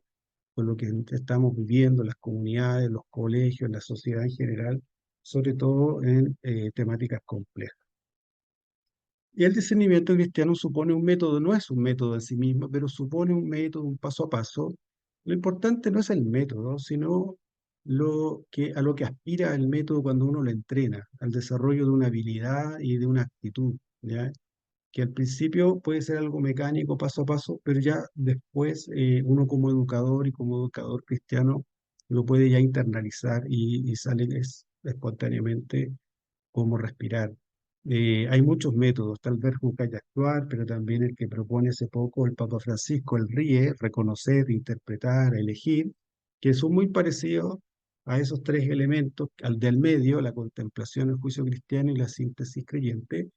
con lo que estamos viviendo, las comunidades, los colegios, la sociedad en general, sobre todo en temáticas complejas. Y el discernimiento cristiano supone un método, no es un método en sí mismo, pero supone un método, un paso a paso. Lo importante no es el método, sino a lo que aspira el método cuando uno lo entrena, al desarrollo de una habilidad y de una actitud, ¿ya? Que al principio puede ser algo mecánico, paso a paso, pero ya después uno como educador y como educador cristiano lo puede ya internalizar y sale espontáneamente cómo respirar. Hay muchos métodos, tal vez buscar y actuar, pero también el que propone hace poco el Papa Francisco, el RIE, reconocer, interpretar, elegir, que son muy parecidos a esos tres elementos, al del medio, la contemplación, el juicio cristiano y la síntesis creyente,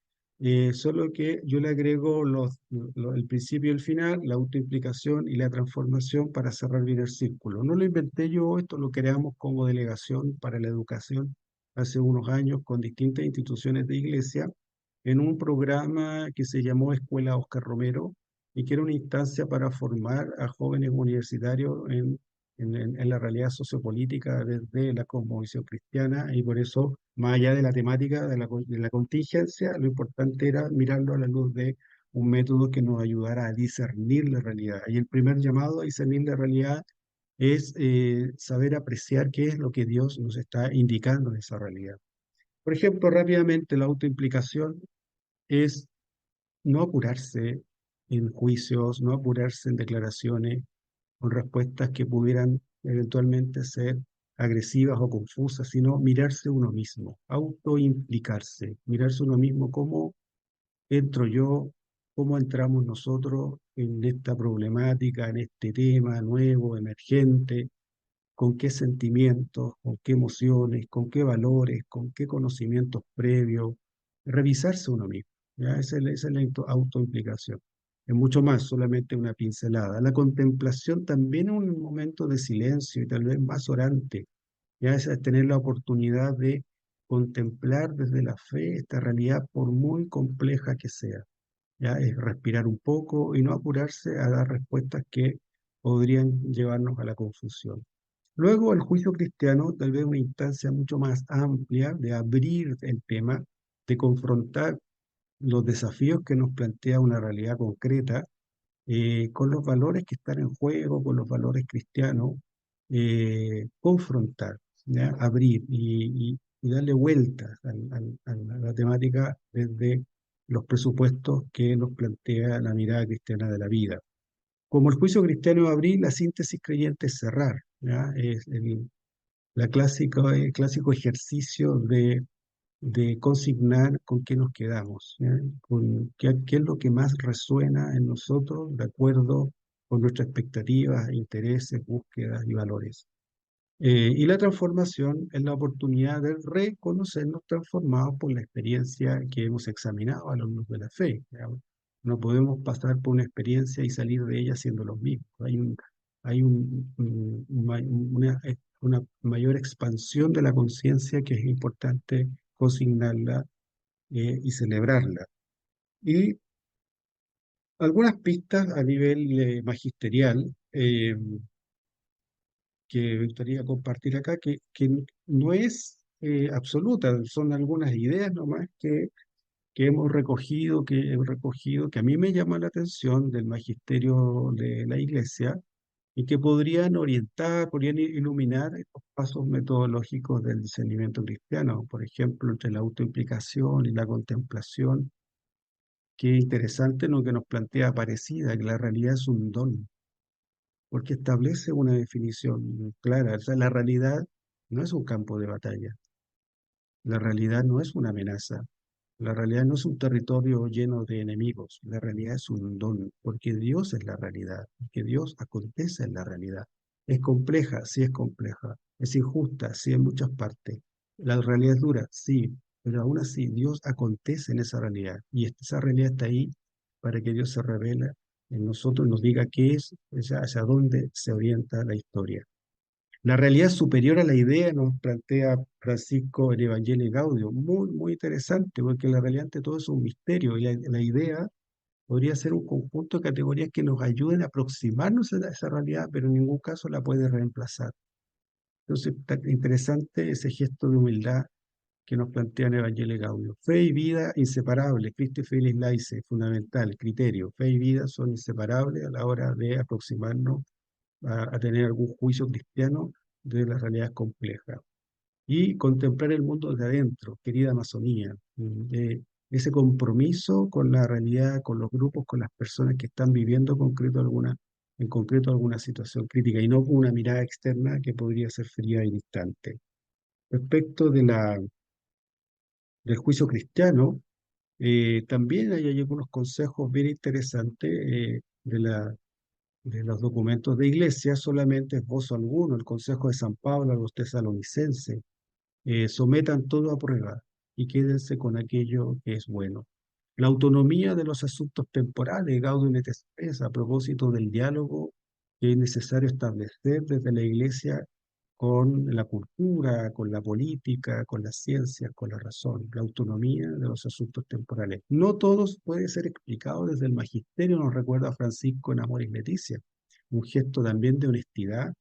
solo que yo le agrego el principio y el final, la autoimplicación y la transformación para cerrar bien el círculo. No lo inventé yo, esto lo creamos como delegación para la educación hace unos años con distintas instituciones de iglesia en un programa que se llamó Escuela Oscar Romero y que era una instancia para formar a jóvenes universitarios en la realidad sociopolítica desde la cosmovisión cristiana y por eso, más allá de la temática de la contingencia, lo importante era mirarlo a la luz de un método que nos ayudara a discernir la realidad. Y el primer llamado a discernir la realidad es saber apreciar qué es lo que Dios nos está indicando en esa realidad. Por ejemplo, rápidamente, la autoimplicación es no apurarse en juicios, no apurarse en declaraciones con respuestas que pudieran eventualmente ser agresivas o confusas, sino mirarse uno mismo, autoimplicarse, mirarse uno mismo cómo entro yo, cómo entramos nosotros en esta problemática, en este tema nuevo, emergente, con qué sentimientos, con qué emociones, con qué valores, con qué conocimientos previos, revisarse uno mismo. ¿Ya? Esa es la autoimplicación. Es mucho más, solamente una pincelada. La contemplación también es un momento de silencio y tal vez más orante. Ya es tener la oportunidad de contemplar desde la fe esta realidad por muy compleja que sea. Ya es respirar un poco y no apurarse a dar respuestas que podrían llevarnos a la confusión. Luego, el juicio cristiano, tal vez una instancia mucho más amplia de abrir el tema, de confrontar los desafíos que nos plantea una realidad concreta con los valores que están en juego, con los valores cristianos, confrontar, ¿ya? Abrir y darle vueltas a la temática desde los presupuestos que nos plantea la mirada cristiana de la vida. Como el juicio cristiano es abrir, la síntesis creyente es cerrar, ¿ya? Es el clásico ejercicio de consignar con qué nos quedamos, ¿ya? Con qué es lo que más resuena en nosotros de acuerdo con nuestras expectativas, intereses, búsquedas y valores. Y la transformación es la oportunidad de reconocernos transformados por la experiencia que hemos examinado a la luz de la fe. ¿Ya? No podemos pasar por una experiencia y salir de ella siendo los mismos. Una mayor expansión de la conciencia que es importante consignarla y celebrarla. Y algunas pistas a nivel magisterial que me gustaría compartir acá, que no es absoluta, son algunas ideas nomás que hemos recogido, que a mí me llama la atención del magisterio de la Iglesia y que podrían orientar, podrían iluminar estos pasos metodológicos del discernimiento cristiano, por ejemplo, entre la autoimplicación y la contemplación. Qué interesante lo que nos plantea Aparecida, que la realidad es un don, porque establece una definición clara. O sea, la realidad no es un campo de batalla, la realidad no es una amenaza, la realidad no es un territorio lleno de enemigos, la realidad es un don, porque Dios es la realidad, porque Dios acontece en la realidad. ¿Es compleja? Sí es compleja. ¿Es injusta? Sí, en muchas partes. ¿La realidad es dura? Sí, pero aún así Dios acontece en esa realidad y esa realidad está ahí para que Dios se revela en nosotros, nos diga qué es, hacia dónde se orienta la historia. La realidad superior a la idea nos plantea Francisco en Evangelii Gaudium, muy, muy interesante, porque la realidad ante todo es un misterio y la idea podría ser un conjunto de categorías que nos ayuden a aproximarnos a esa realidad, pero en ningún caso la puede reemplazar. Entonces, está interesante ese gesto de humildad que nos plantea en Evangelii Gaudium. Fe y vida inseparables, Christi Fidelis Laice, fundamental, criterio. Fe y vida son inseparables a la hora de aproximarnos a tener algún juicio cristiano de las realidades complejas. Y contemplar el mundo desde adentro, querida Amazonía. Ese compromiso con la realidad, con los grupos, con las personas que están viviendo en concreto alguna situación crítica y no con una mirada externa que podría ser fría y distante. Respecto del juicio cristiano, también hay algunos consejos bien interesantes de los documentos de iglesia, solamente esbozo alguno, el consejo de San Pablo a los tesalonicenses, sometan todo a prueba y quédense con aquello que es bueno. La autonomía de los asuntos temporales, Gaudium et Spes, a propósito del diálogo que es necesario establecer desde la iglesia con la cultura, con la política, con las ciencias, con la razón, la autonomía de los asuntos temporales. No todos pueden ser explicados desde el magisterio, nos recuerda Francisco en Amoris Laetitia, un gesto también de honestidad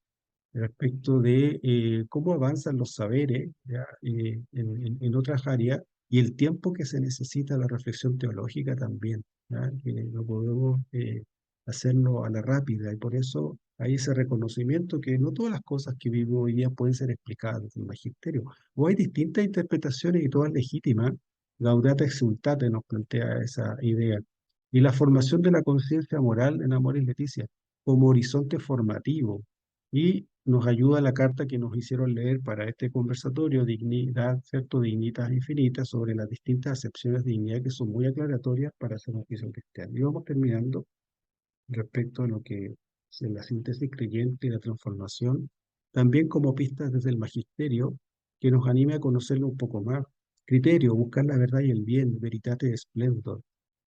respecto de cómo avanzan los saberes ¿ya? En otras áreas y el tiempo que se necesita la reflexión teológica también, ¿ya? Que no podemos hacerlo a la rápida y por eso hay ese reconocimiento que no todas las cosas que vivimos hoy día pueden ser explicadas desde el magisterio, o hay distintas interpretaciones y todas legítimas. Gaudata exultate nos plantea esa idea. Y la formación de la conciencia moral en Amoris Laetitia como horizonte formativo, y nos ayuda la carta que nos hicieron leer para este conversatorio, Dignidad, ¿cierto? Dignitas Infinitas, sobre las distintas acepciones de dignidad que son muy aclaratorias para hacer un juicio cristiano. Y vamos terminando respecto a lo que es la síntesis creyente y la transformación, también como pistas desde el magisterio que nos anime a conocerlo un poco más. Criterio, buscar la verdad y el bien, veritate splendor.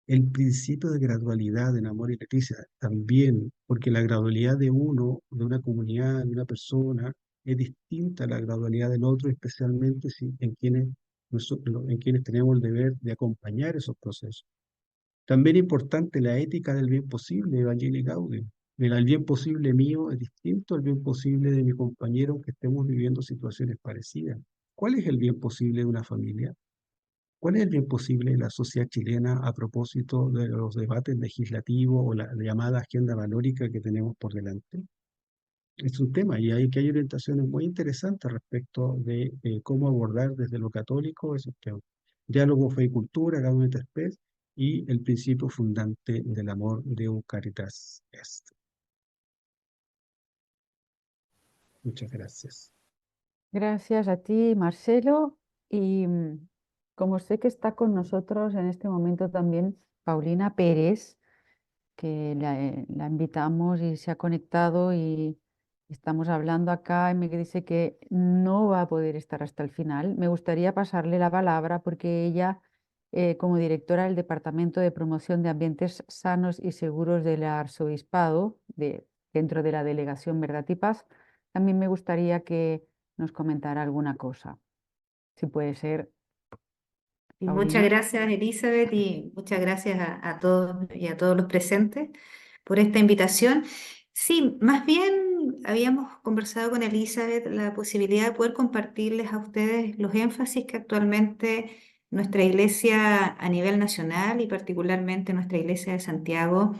El principio de gradualidad en Amor y Leticia también, porque la gradualidad de uno, de una comunidad, de una persona, es distinta a la gradualidad del otro, especialmente si, en quienes tenemos el deber de acompañar esos procesos. También importante la ética del bien posible, Evangelii Gaudium. El bien posible mío es distinto al bien posible de mi compañero que estemos viviendo situaciones parecidas. ¿Cuál es el bien posible de una familia? ¿Cuál es el bien posible de la sociedad chilena a propósito de los debates legislativos o la llamada agenda valórica que tenemos por delante? Es un tema y hay orientaciones muy interesantes respecto de cómo abordar desde lo católico esos temas. Diálogo, fe y cultura, Gaudium et Spes, y el principio fundante del amor de Caritas Est. Muchas gracias. Gracias a ti, Marcelo. Y como sé que está con nosotros en este momento también Paulina Pérez, que la invitamos y se ha conectado y estamos hablando acá y me dice que no va a poder estar hasta el final. Me gustaría pasarle la palabra porque ella, como directora del Departamento de Promoción de Ambientes Sanos y Seguros del Arzobispado, dentro de la Delegación Verdad y Paz, también me gustaría que nos comentara alguna cosa, si puede ser, Y muchas Paulina. gracias, Elizabeth, y muchas gracias a todos y a todos los presentes por esta invitación. Sí, más bien habíamos conversado con Elizabeth la posibilidad de poder compartirles a ustedes los énfasis que actualmente nuestra iglesia a nivel nacional y particularmente nuestra iglesia de Santiago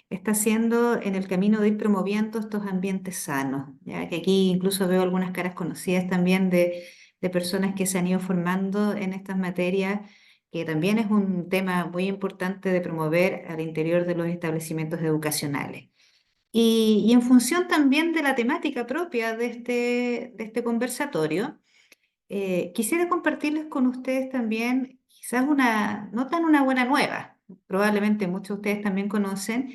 está haciendo en el camino de ir promoviendo estos ambientes sanos, ya que aquí incluso veo algunas caras conocidas también de personas que se han ido formando en estas materias, que también es un tema muy importante de promover al interior de los establecimientos educacionales. Y en función también de la temática propia de este conversatorio, quisiera compartirles con ustedes también quizás no tan una buena nueva, probablemente muchos de ustedes también conocen,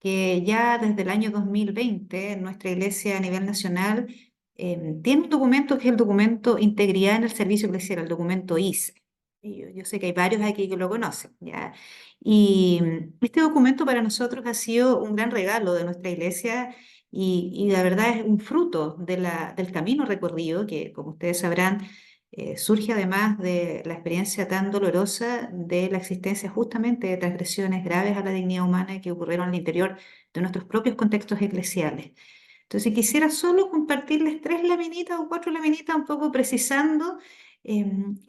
que ya desde el año 2020 nuestra iglesia a nivel nacional tiene un documento que es el documento Integridad en el Servicio Eclesial, el documento ICE. Y yo sé que hay varios aquí que lo conocen, ¿ya? Y este documento para nosotros ha sido un gran regalo de nuestra iglesia y la verdad es un fruto del camino recorrido que, como ustedes sabrán, surge además de la experiencia tan dolorosa de la existencia justamente de transgresiones graves a la dignidad humana que ocurrieron al interior de nuestros propios contextos eclesiales. Entonces quisiera solo compartirles 3 laminitas o 4 laminitas un poco precisando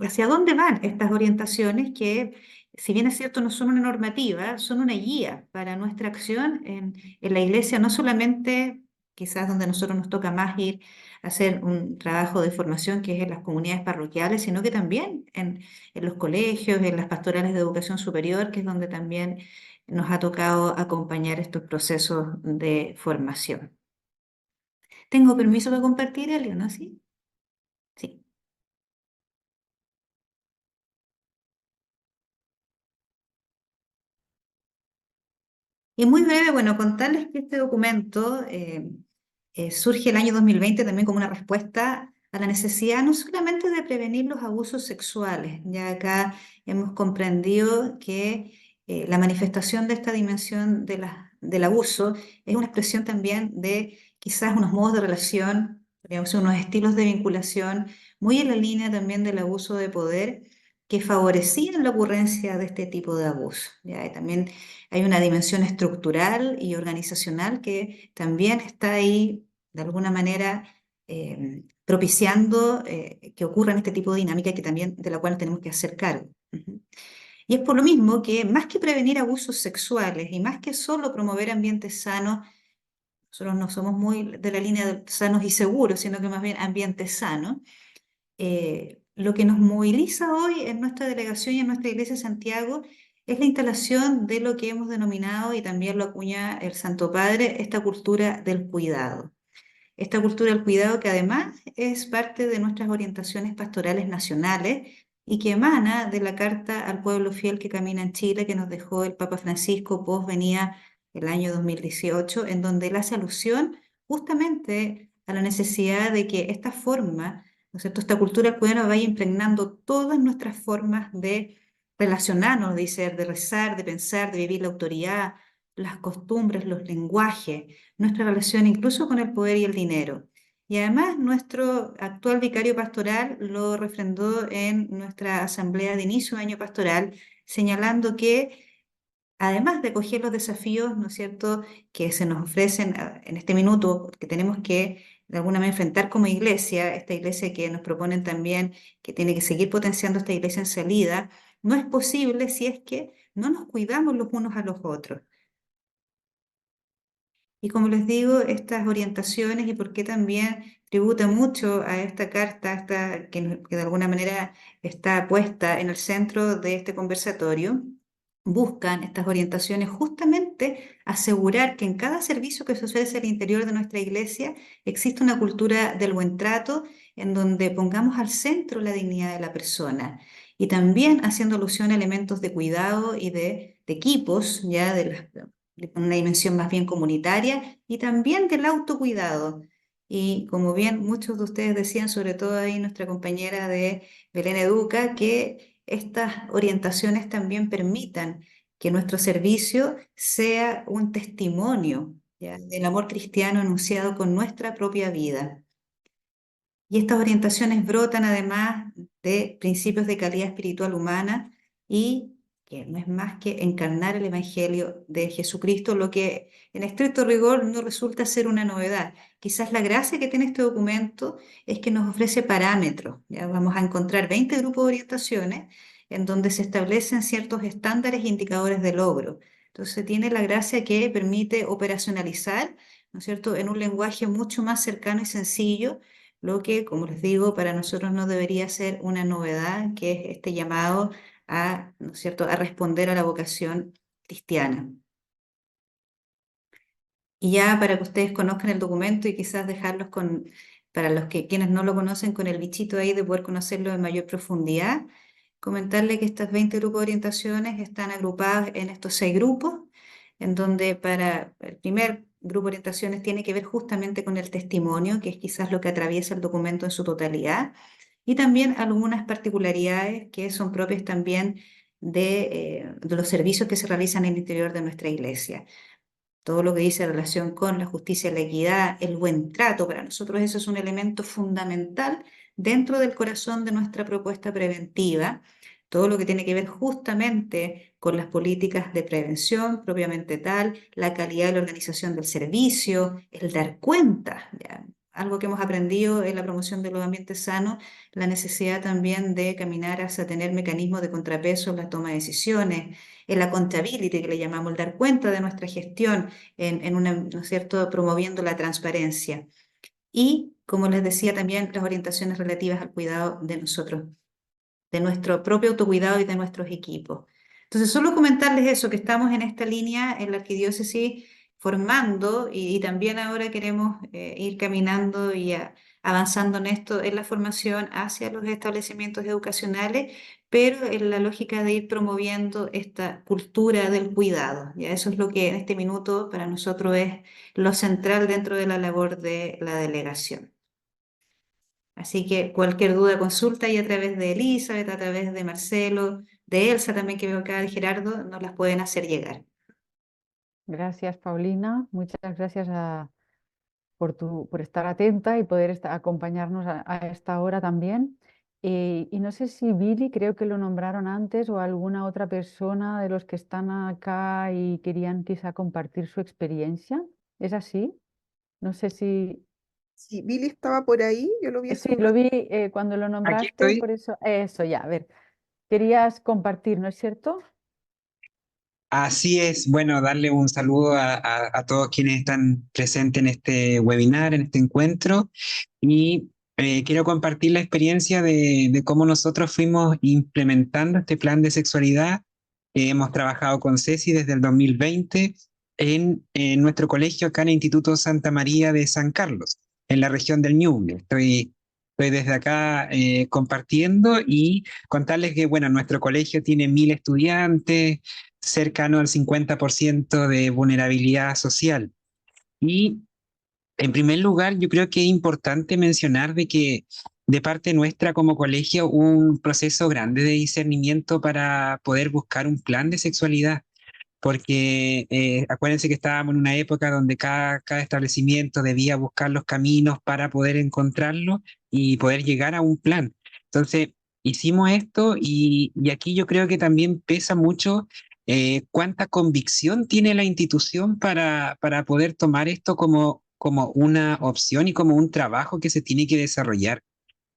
hacia dónde van estas orientaciones que, si bien es cierto, no son una normativa, son una guía para nuestra acción en la iglesia, no solamente quizás donde a nosotros nos toca más ir a hacer un trabajo de formación que es en las comunidades parroquiales, sino que también en los colegios, en las pastorales de educación superior, que es donde también nos ha tocado acompañar estos procesos de formación. ¿Tengo permiso para compartir, Elio, no? ¿Sí? Sí. Y muy breve, bueno, contarles que este documento surge el año 2020 también como una respuesta a la necesidad no solamente de prevenir los abusos sexuales, ya acá hemos comprendido que la manifestación de esta dimensión del abuso es una expresión también de quizás unos modos de relación, digamos, unos estilos de vinculación muy en la línea también del abuso de poder que favorecían la ocurrencia de este tipo de abuso. ¿Ya? Y también hay una dimensión estructural y organizacional que también está ahí, de alguna manera, propiciando que ocurran este tipo de dinámica que también, de la cual tenemos que hacer cargo. Y es por lo mismo que, más que prevenir abusos sexuales y más que solo promover ambientes sanos, nosotros no somos muy de la línea de sanos y seguros, sino que más bien ambientes sanos. Lo que nos moviliza hoy en nuestra delegación y en nuestra iglesia de Santiago es la instalación de lo que hemos denominado, y también lo acuña el Santo Padre, esta cultura del cuidado. Esta cultura del cuidado que además es parte de nuestras orientaciones pastorales nacionales y que emana de la Carta al Pueblo Fiel que Camina en Chile que nos dejó el Papa Francisco post venía el año 2018, en donde él hace alusión justamente a la necesidad de que esta forma, ¿no es cierto?, esta cultura del cuidado vaya impregnando todas nuestras formas de relacionarnos, de rezar, de pensar, de vivir la autoridad, las costumbres, los lenguajes, nuestra relación incluso con el poder y el dinero. Y además nuestro actual vicario pastoral lo refrendó en nuestra asamblea de inicio de año pastoral, señalando que además de acoger los desafíos, ¿no es cierto?, que se nos ofrecen en este minuto, que tenemos que de alguna manera enfrentar como iglesia, esta iglesia que nos proponen también, que tiene que seguir potenciando esta iglesia en salida, no es posible si es que no nos cuidamos los unos a los otros. Y como les digo, estas orientaciones y por qué también tributa mucho a esta carta, que de alguna manera está puesta en el centro de este conversatorio, buscan estas orientaciones justamente asegurar que en cada servicio que se ofrece al interior de nuestra iglesia existe una cultura del buen trato en donde pongamos al centro la dignidad de la persona y también haciendo alusión a elementos de cuidado y de equipos, ya de una dimensión más bien comunitaria y también del autocuidado. Y como bien muchos de ustedes decían, sobre todo ahí nuestra compañera de Belén Educa, que estas orientaciones también permitan que nuestro servicio sea un testimonio, ¿ya?, del amor cristiano anunciado con nuestra propia vida. Y estas orientaciones brotan además de principios de calidad espiritual humana y que no es más que encarnar el Evangelio de Jesucristo, lo que en estricto rigor no resulta ser una novedad. Quizás la gracia que tiene este documento es que nos ofrece parámetros. Ya vamos a encontrar 20 grupos de orientaciones en donde se establecen ciertos estándares e indicadores de logro. Entonces tiene la gracia que permite operacionalizar, ¿no es cierto?, en un lenguaje mucho más cercano y sencillo, lo que, como les digo, para nosotros no debería ser una novedad, que es este llamado ¿no es cierto?, a responder a la vocación cristiana. Y ya para que ustedes conozcan el documento y quizás dejarlos para los quienes no lo conocen, con el bichito ahí de poder conocerlo en mayor profundidad, comentarle que estas 20 grupos de orientaciones están agrupadas en estos 6 grupos. en donde para el primer grupo de orientaciones tiene que ver justamente con el testimonio, que es quizás lo que atraviesa el documento en su totalidad, y también algunas particularidades que son propias también de los servicios que se realizan en el interior de nuestra iglesia. Todo lo que dice en relación con la justicia, la equidad, el buen trato, para nosotros eso es un elemento fundamental dentro del corazón de nuestra propuesta preventiva. Todo lo que tiene que ver justamente con las políticas de prevención propiamente tal, la calidad de la organización del servicio, el dar cuenta, ¿ya? Algo que hemos aprendido en la promoción de los ambientes sanos, la necesidad también de caminar hacia tener mecanismos de contrapeso en la toma de decisiones, el accountability, que le llamamos, el dar cuenta de nuestra gestión en una, ¿no es cierto?, promoviendo la transparencia. Y, como les decía, también las orientaciones relativas al cuidado de nosotros, de nuestro propio autocuidado y de nuestros equipos. Entonces, solo comentarles eso, que estamos en esta línea en la arquidiócesis formando y también ahora queremos ir caminando y avanzando en esto, en la formación hacia los establecimientos educacionales, pero en la lógica de ir promoviendo esta cultura del cuidado. Ya eso es lo que en este minuto para nosotros es lo central dentro de la labor de la delegación. Así que cualquier duda, consulta y a través de Elizabeth, a través de Marcelo, de Elsa también que veo acá, de Gerardo, nos las pueden hacer llegar. Gracias, Paulina. Muchas gracias por estar atenta y poder acompañarnos a esta hora también. Y no sé si Billy, creo que lo nombraron antes, o alguna otra persona de los que están acá y querían quizá compartir su experiencia. ¿Es así? No sé si... Sí, Billy estaba por ahí, yo lo vi hace Sí, un lo rato. vi cuando lo Aquí nombraste, estoy. por eso ya, a ver, querías compartir, ¿no es cierto? Así es, bueno, darle un saludo a todos quienes están presentes en este webinar, en este encuentro, y quiero compartir la experiencia de cómo nosotros fuimos implementando este plan de sexualidad. Hemos trabajado con Ceci desde el 2020 en nuestro colegio acá en el Instituto Santa María de San Carlos, en la región del Ñuble. Estoy desde acá compartiendo y contarles que, bueno, nuestro colegio tiene 1000 estudiantes, cercano al 50% de vulnerabilidad social. Y en primer lugar, yo creo que es importante mencionar de que de parte nuestra como colegio hubo un proceso grande de discernimiento para poder buscar un plan de sexualidad, porque acuérdense que estábamos en una época donde cada establecimiento debía buscar los caminos para poder encontrarlo y poder llegar a un plan. Entonces, hicimos esto y aquí yo creo que también pesa mucho cuánta convicción tiene la institución para poder tomar esto como una opción y como un trabajo que se tiene que desarrollar.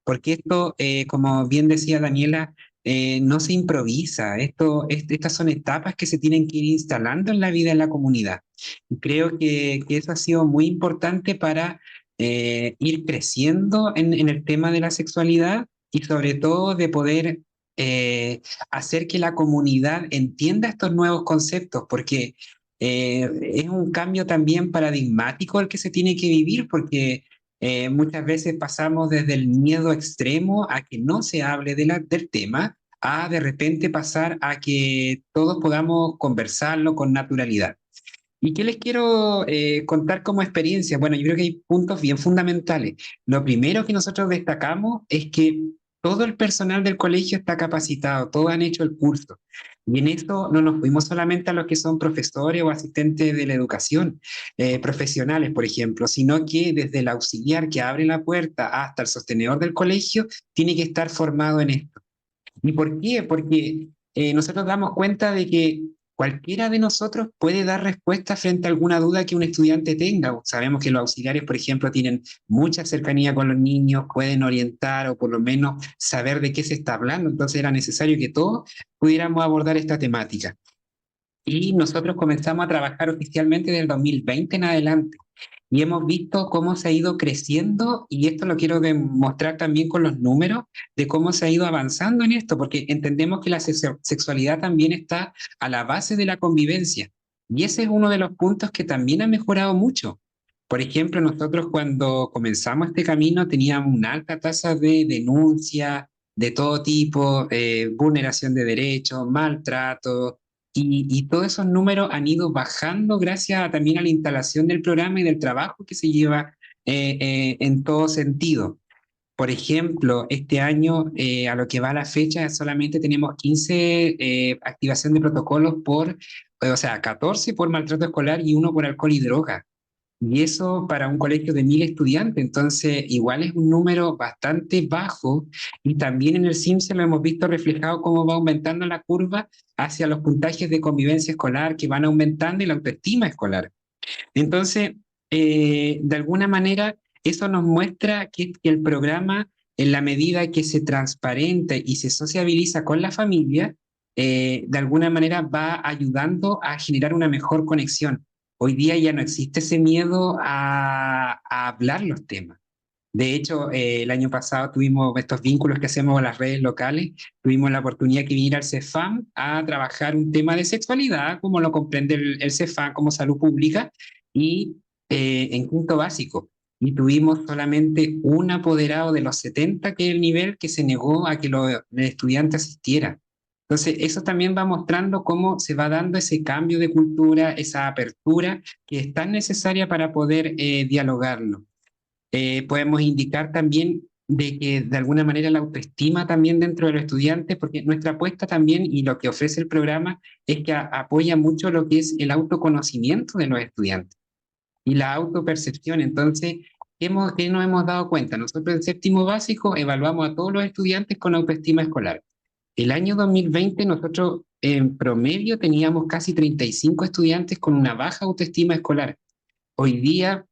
Porque esto, como bien decía Daniela, no se improvisa. Estas son etapas que se tienen que ir instalando en la vida de la comunidad. Y creo que eso ha sido muy importante para ir creciendo en el tema de la sexualidad y sobre todo de poder hacer que la comunidad entienda estos nuevos conceptos, porque es un cambio también paradigmático el que se tiene que vivir, porque muchas veces pasamos desde el miedo extremo a que no se hable del tema, a de repente pasar a que todos podamos conversarlo con naturalidad. ¿Y qué les quiero contar como experiencia? Bueno, yo creo que hay puntos bien fundamentales. Lo primero que nosotros destacamos es que todo el personal del colegio está capacitado, todos han hecho el curso. Y en esto no nos fuimos solamente a los que son profesores o asistentes de la educación, profesionales, por ejemplo, sino que desde el auxiliar que abre la puerta hasta el sostenedor del colegio tiene que estar formado en esto. ¿Y por qué? Porque nosotros damos cuenta de que cualquiera de nosotros puede dar respuesta frente a alguna duda que un estudiante tenga. Sabemos que los auxiliares, por ejemplo, tienen mucha cercanía con los niños, pueden orientar o por lo menos saber de qué se está hablando. Entonces era necesario que todos pudiéramos abordar esta temática. Y nosotros comenzamos a trabajar oficialmente desde el 2020 en adelante. Y hemos visto cómo se ha ido creciendo, y esto lo quiero demostrar también con los números, de cómo se ha ido avanzando en esto, porque entendemos que la sexualidad también está a la base de la convivencia. Y ese es uno de los puntos que también ha mejorado mucho. Por ejemplo, nosotros cuando comenzamos este camino teníamos una alta tasa de denuncia de todo tipo, vulneración de derechos, maltrato, y todos esos números han ido bajando gracias también a la instalación del programa y del trabajo que se lleva en todo sentido. Por ejemplo, este año, a lo que va la fecha, solamente tenemos 15 activación de protocolos o sea, 14 por maltrato escolar y 1 por alcohol y droga. Y eso para un colegio de 1000 estudiantes, entonces igual es un número bastante bajo, y también en el CIMSE lo hemos visto reflejado cómo va aumentando la curva hacia los puntajes de convivencia escolar que van aumentando y la autoestima escolar. Entonces, de alguna manera, eso nos muestra que el programa, en la medida que se transparenta y se sociabiliza con la familia, de alguna manera va ayudando a generar una mejor conexión. Hoy día ya no existe ese miedo a hablar los temas. De hecho, el año pasado tuvimos estos vínculos que hacemos con las redes locales, tuvimos la oportunidad de venir al CEFAM a trabajar un tema de sexualidad, como lo comprende el CEFAM como salud pública, y en quinto básico. Y tuvimos solamente un apoderado de los 70, que es el nivel, que se negó a que el estudiante asistiera. Entonces, eso también va mostrando cómo se va dando ese cambio de cultura, esa apertura que es tan necesaria para poder dialogarlo. Podemos indicar también de que de alguna manera la autoestima también dentro de los estudiantes, porque nuestra apuesta también y lo que ofrece el programa es que apoya mucho lo que es el autoconocimiento de los estudiantes y la autopercepción. Entonces, ¿qué nos hemos dado cuenta? Nosotros en séptimo básico evaluamos a todos los estudiantes con autoestima escolar. El año 2020 nosotros en promedio teníamos casi 35 estudiantes con una baja autoestima escolar. Hoy día,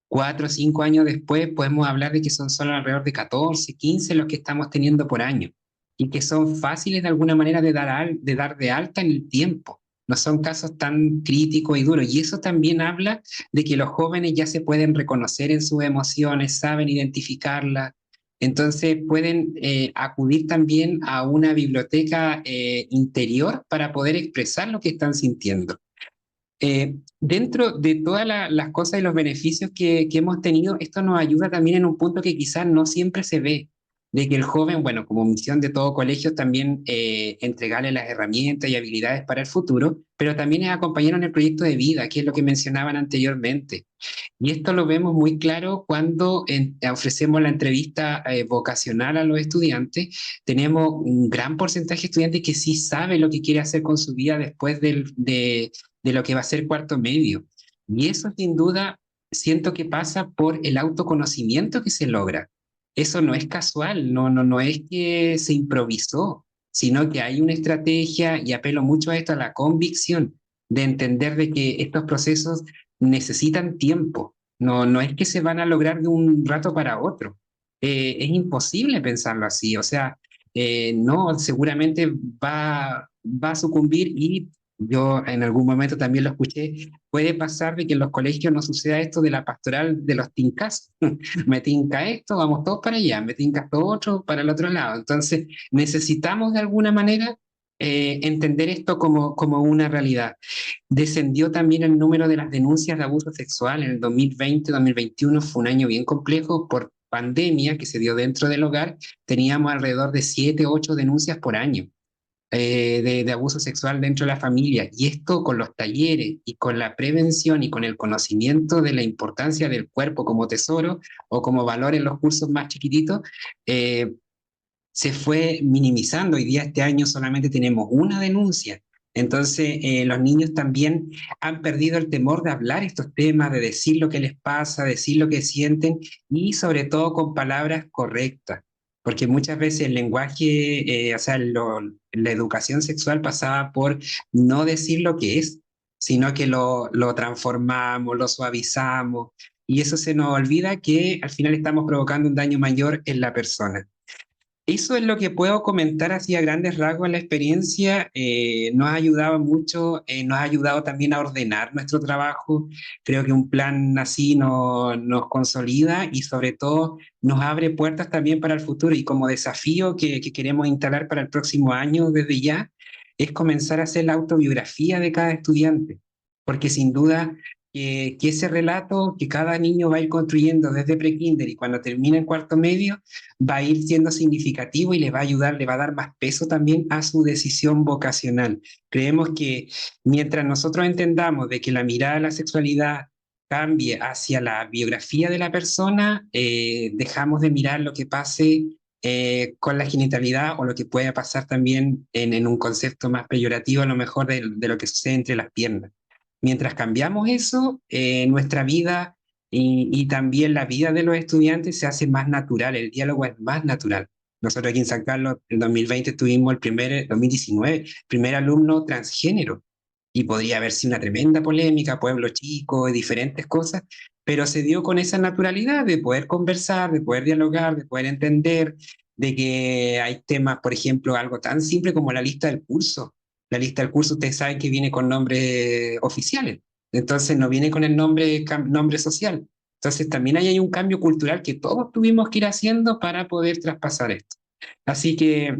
4 o 5 años después, podemos hablar de que son solo alrededor de 14, 15 los que estamos teniendo por año, y que son fáciles de alguna manera de dar de alta en el tiempo. No son casos tan críticos y duros. Y eso también habla de que los jóvenes ya se pueden reconocer en sus emociones, saben identificarlas. Entonces pueden acudir también a una biblioteca interior para poder expresar lo que están sintiendo. Dentro de todas las cosas y los beneficios que hemos tenido, esto nos ayuda también en un punto que quizás no siempre se ve, de que el joven, bueno, como misión de todo colegio, también entregarle las herramientas y habilidades para el futuro, pero también es acompañarnos en el proyecto de vida, que es lo que mencionaban anteriormente. Y esto lo vemos muy claro cuando ofrecemos la entrevista vocacional a los estudiantes. Tenemos un gran porcentaje de estudiantes que sí sabe lo que quiere hacer con su vida después de lo que va a ser cuarto medio. Y eso sin duda siento que pasa por el autoconocimiento que se logra. Eso no es casual, no es que se improvisó, sino que hay una estrategia, y apelo mucho a esto, a la convicción de entender de que estos procesos necesitan tiempo. No es que se van a lograr de un rato para otro. Es imposible pensarlo así. O sea, no, seguramente va a sucumbir, y yo en algún momento también lo escuché, puede pasar de que en los colegios no suceda esto de la pastoral de los tincas. Me tinca esto, vamos todos para allá, me tinca esto otro para el otro lado. Entonces, necesitamos de alguna manera entender esto como una realidad. Descendió también el número de las denuncias de abuso sexual en el 2020-2021, fue un año bien complejo por pandemia que se dio dentro del hogar. Teníamos alrededor de 7 o 8 denuncias por año de abuso sexual dentro de la familia. Y esto con los talleres y con la prevención y con el conocimiento de la importancia del cuerpo como tesoro o como valor en los cursos más chiquititos, se fue minimizando. Hoy día, este año, solamente tenemos una denuncia. Entonces, los niños también han perdido el temor de hablar estos temas, de decir lo que les pasa, decir lo que sienten, y sobre todo con palabras correctas. Porque muchas veces el lenguaje, o sea, la educación sexual pasaba por no decir lo que es, sino que lo transformamos, lo suavizamos, y eso se nos olvida, que al final estamos provocando un daño mayor en la persona. Eso es lo que puedo comentar así a grandes rasgos en la experiencia. Nos ha ayudado mucho, nos ha ayudado también a ordenar nuestro trabajo. Creo que un plan así nos consolida y sobre todo nos abre puertas también para el futuro. Y como desafío que queremos instalar para el próximo año desde ya, es comenzar a hacer la autobiografía de cada estudiante, porque sin duda que ese relato que cada niño va a ir construyendo desde prekinder y cuando termina en cuarto medio va a ir siendo significativo y le va a ayudar, le va a dar más peso también a su decisión vocacional. Creemos que mientras nosotros entendamos de que la mirada a la sexualidad cambie hacia la biografía de la persona, dejamos de mirar lo que pase con la genitalidad o lo que puede pasar también en un concepto más peyorativo a lo mejor de lo que sucede entre las piernas. Mientras cambiamos eso, nuestra vida y también la vida de los estudiantes se hace más natural, el diálogo es más natural. Nosotros aquí en San Carlos, en 2020 tuvimos 2019, el primer alumno transgénero, y podría haber sido una tremenda polémica, pueblo chico, diferentes cosas, pero se dio con esa naturalidad de poder conversar, de poder dialogar, de poder entender, de que hay temas, por ejemplo, algo tan simple como la lista del curso. La lista del curso, ustedes saben que viene con nombres oficiales, entonces no viene con el nombre social. Entonces también ahí hay un cambio cultural que todos tuvimos que ir haciendo para poder traspasar esto. Así que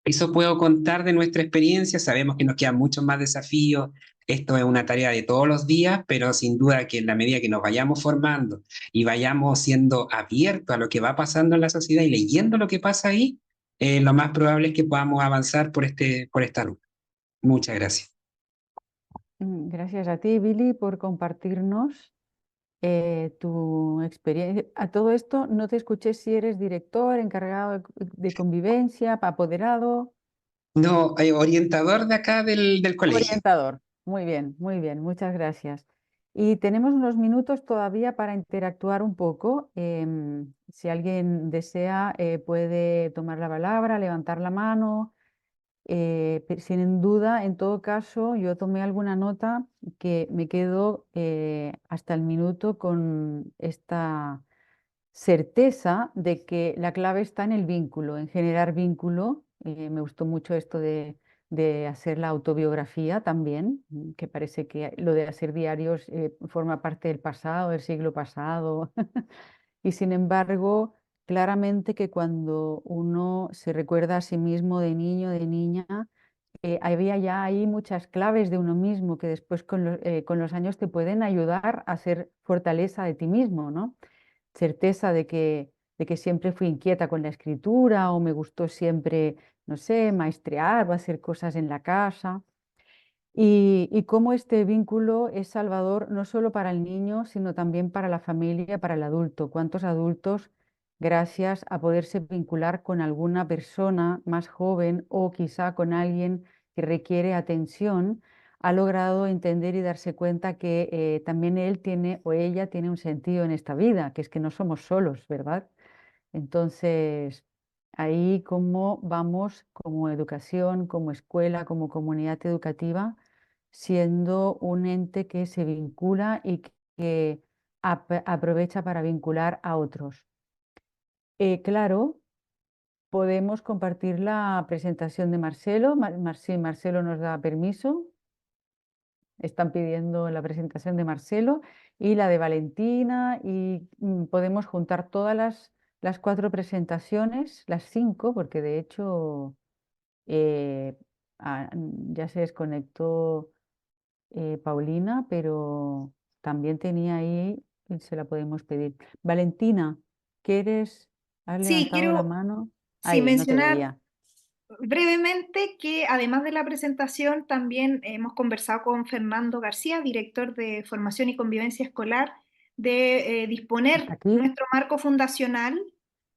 eso puedo contar de nuestra experiencia. Sabemos que nos quedan muchos más desafíos. Esto es una tarea de todos los días, pero sin duda que en la medida que nos vayamos formando y vayamos siendo abiertos a lo que va pasando en la sociedad y leyendo lo que pasa ahí, lo más probable es que podamos avanzar por esta ruta. Muchas gracias. Gracias a ti, Billy, por compartirnos tu experiencia. A todo esto no te escuché si eres director, encargado de convivencia, apoderado, No, orientador de acá del colegio. orientador. Muy bien, muchas gracias. Y tenemos unos minutos todavía para interactuar un poco. Si alguien desea, puede tomar la palabra, levantar la mano. Sin duda, en todo caso, yo tomé alguna nota que me quedo hasta el minuto con esta certeza de que la clave está en el vínculo, en generar vínculo. Me gustó mucho esto de hacer la autobiografía también, que parece que lo de hacer diarios forma parte del pasado, del siglo pasado. Y sin embargo, claramente que cuando uno se recuerda a sí mismo de niño, de niña, había ya ahí muchas claves de uno mismo que después con los años te pueden ayudar a ser fortaleza de ti mismo, ¿no? Certeza de que siempre fui inquieta con la escritura o me gustó siempre, no sé, maestrear o hacer cosas en la casa. Y cómo este vínculo es salvador no solo para el niño, sino también para la familia, para el adulto. ¿Cuántos adultos, gracias a poderse vincular con alguna persona más joven o quizá con alguien que requiere atención, ha logrado entender y darse cuenta que también él tiene o ella tiene un sentido en esta vida, que es que no somos solos, ¿verdad? Entonces, ahí cómo vamos como educación, como escuela, como comunidad educativa, siendo un ente que se vincula y que aprovecha para vincular a otros. Claro, podemos compartir la presentación de Marcelo. Sí, Marcelo nos da permiso. Están pidiendo la presentación de Marcelo y la de Valentina y podemos juntar todas las 4 presentaciones, las 5, porque de hecho eh, ya se desconectó Paulina, pero también tenía ahí, y se la podemos pedir. Valentina, ¿quieres? ¿Has Sí, levantado la quiero mano? sí, Ahí, no te mencionar veía. brevemente que además de la presentación, también hemos conversado con Fernando García, director de Formación y Convivencia Escolar, de ¿Está disponer aquí? nuestro marco fundacional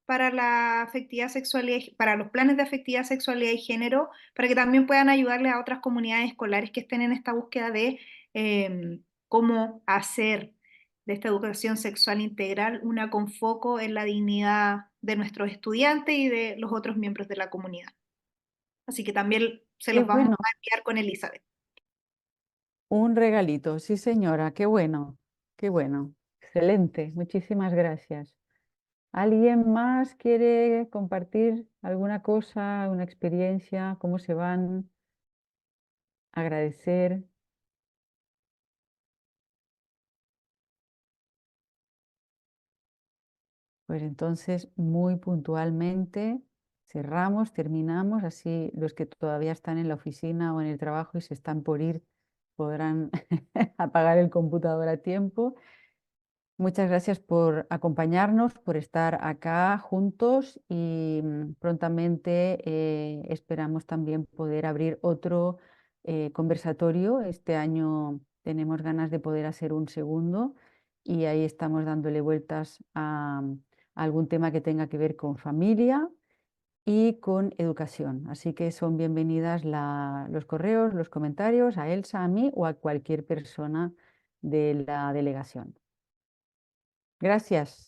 para la afectividad sexualidad, para los planes de afectividad, sexualidad y género, para que también puedan ayudarle a otras comunidades escolares que estén en esta búsqueda de cómo hacer de esta educación sexual integral una con foco en la dignidad de nuestros estudiantes y de los otros miembros de la comunidad. Así que también se Qué los vamos bueno, a enviar con Elizabeth. un regalito, sí señora, qué bueno, qué bueno. Excelente, muchísimas gracias. ¿Alguien más quiere compartir alguna cosa, una experiencia, cómo se van? Agradecer. Pues entonces, muy puntualmente, cerramos, terminamos, así los que todavía están en la oficina o en el trabajo y se están por ir podrán apagar el computador a tiempo. Muchas gracias por acompañarnos, por estar acá juntos y prontamente esperamos también poder abrir otro conversatorio. Este año tenemos ganas de poder hacer un segundo y ahí estamos dándole vueltas a algún tema que tenga que ver con familia y con educación. Así que son bienvenidas los correos, los comentarios a Elsa, a mí o a cualquier persona de la delegación. Gracias.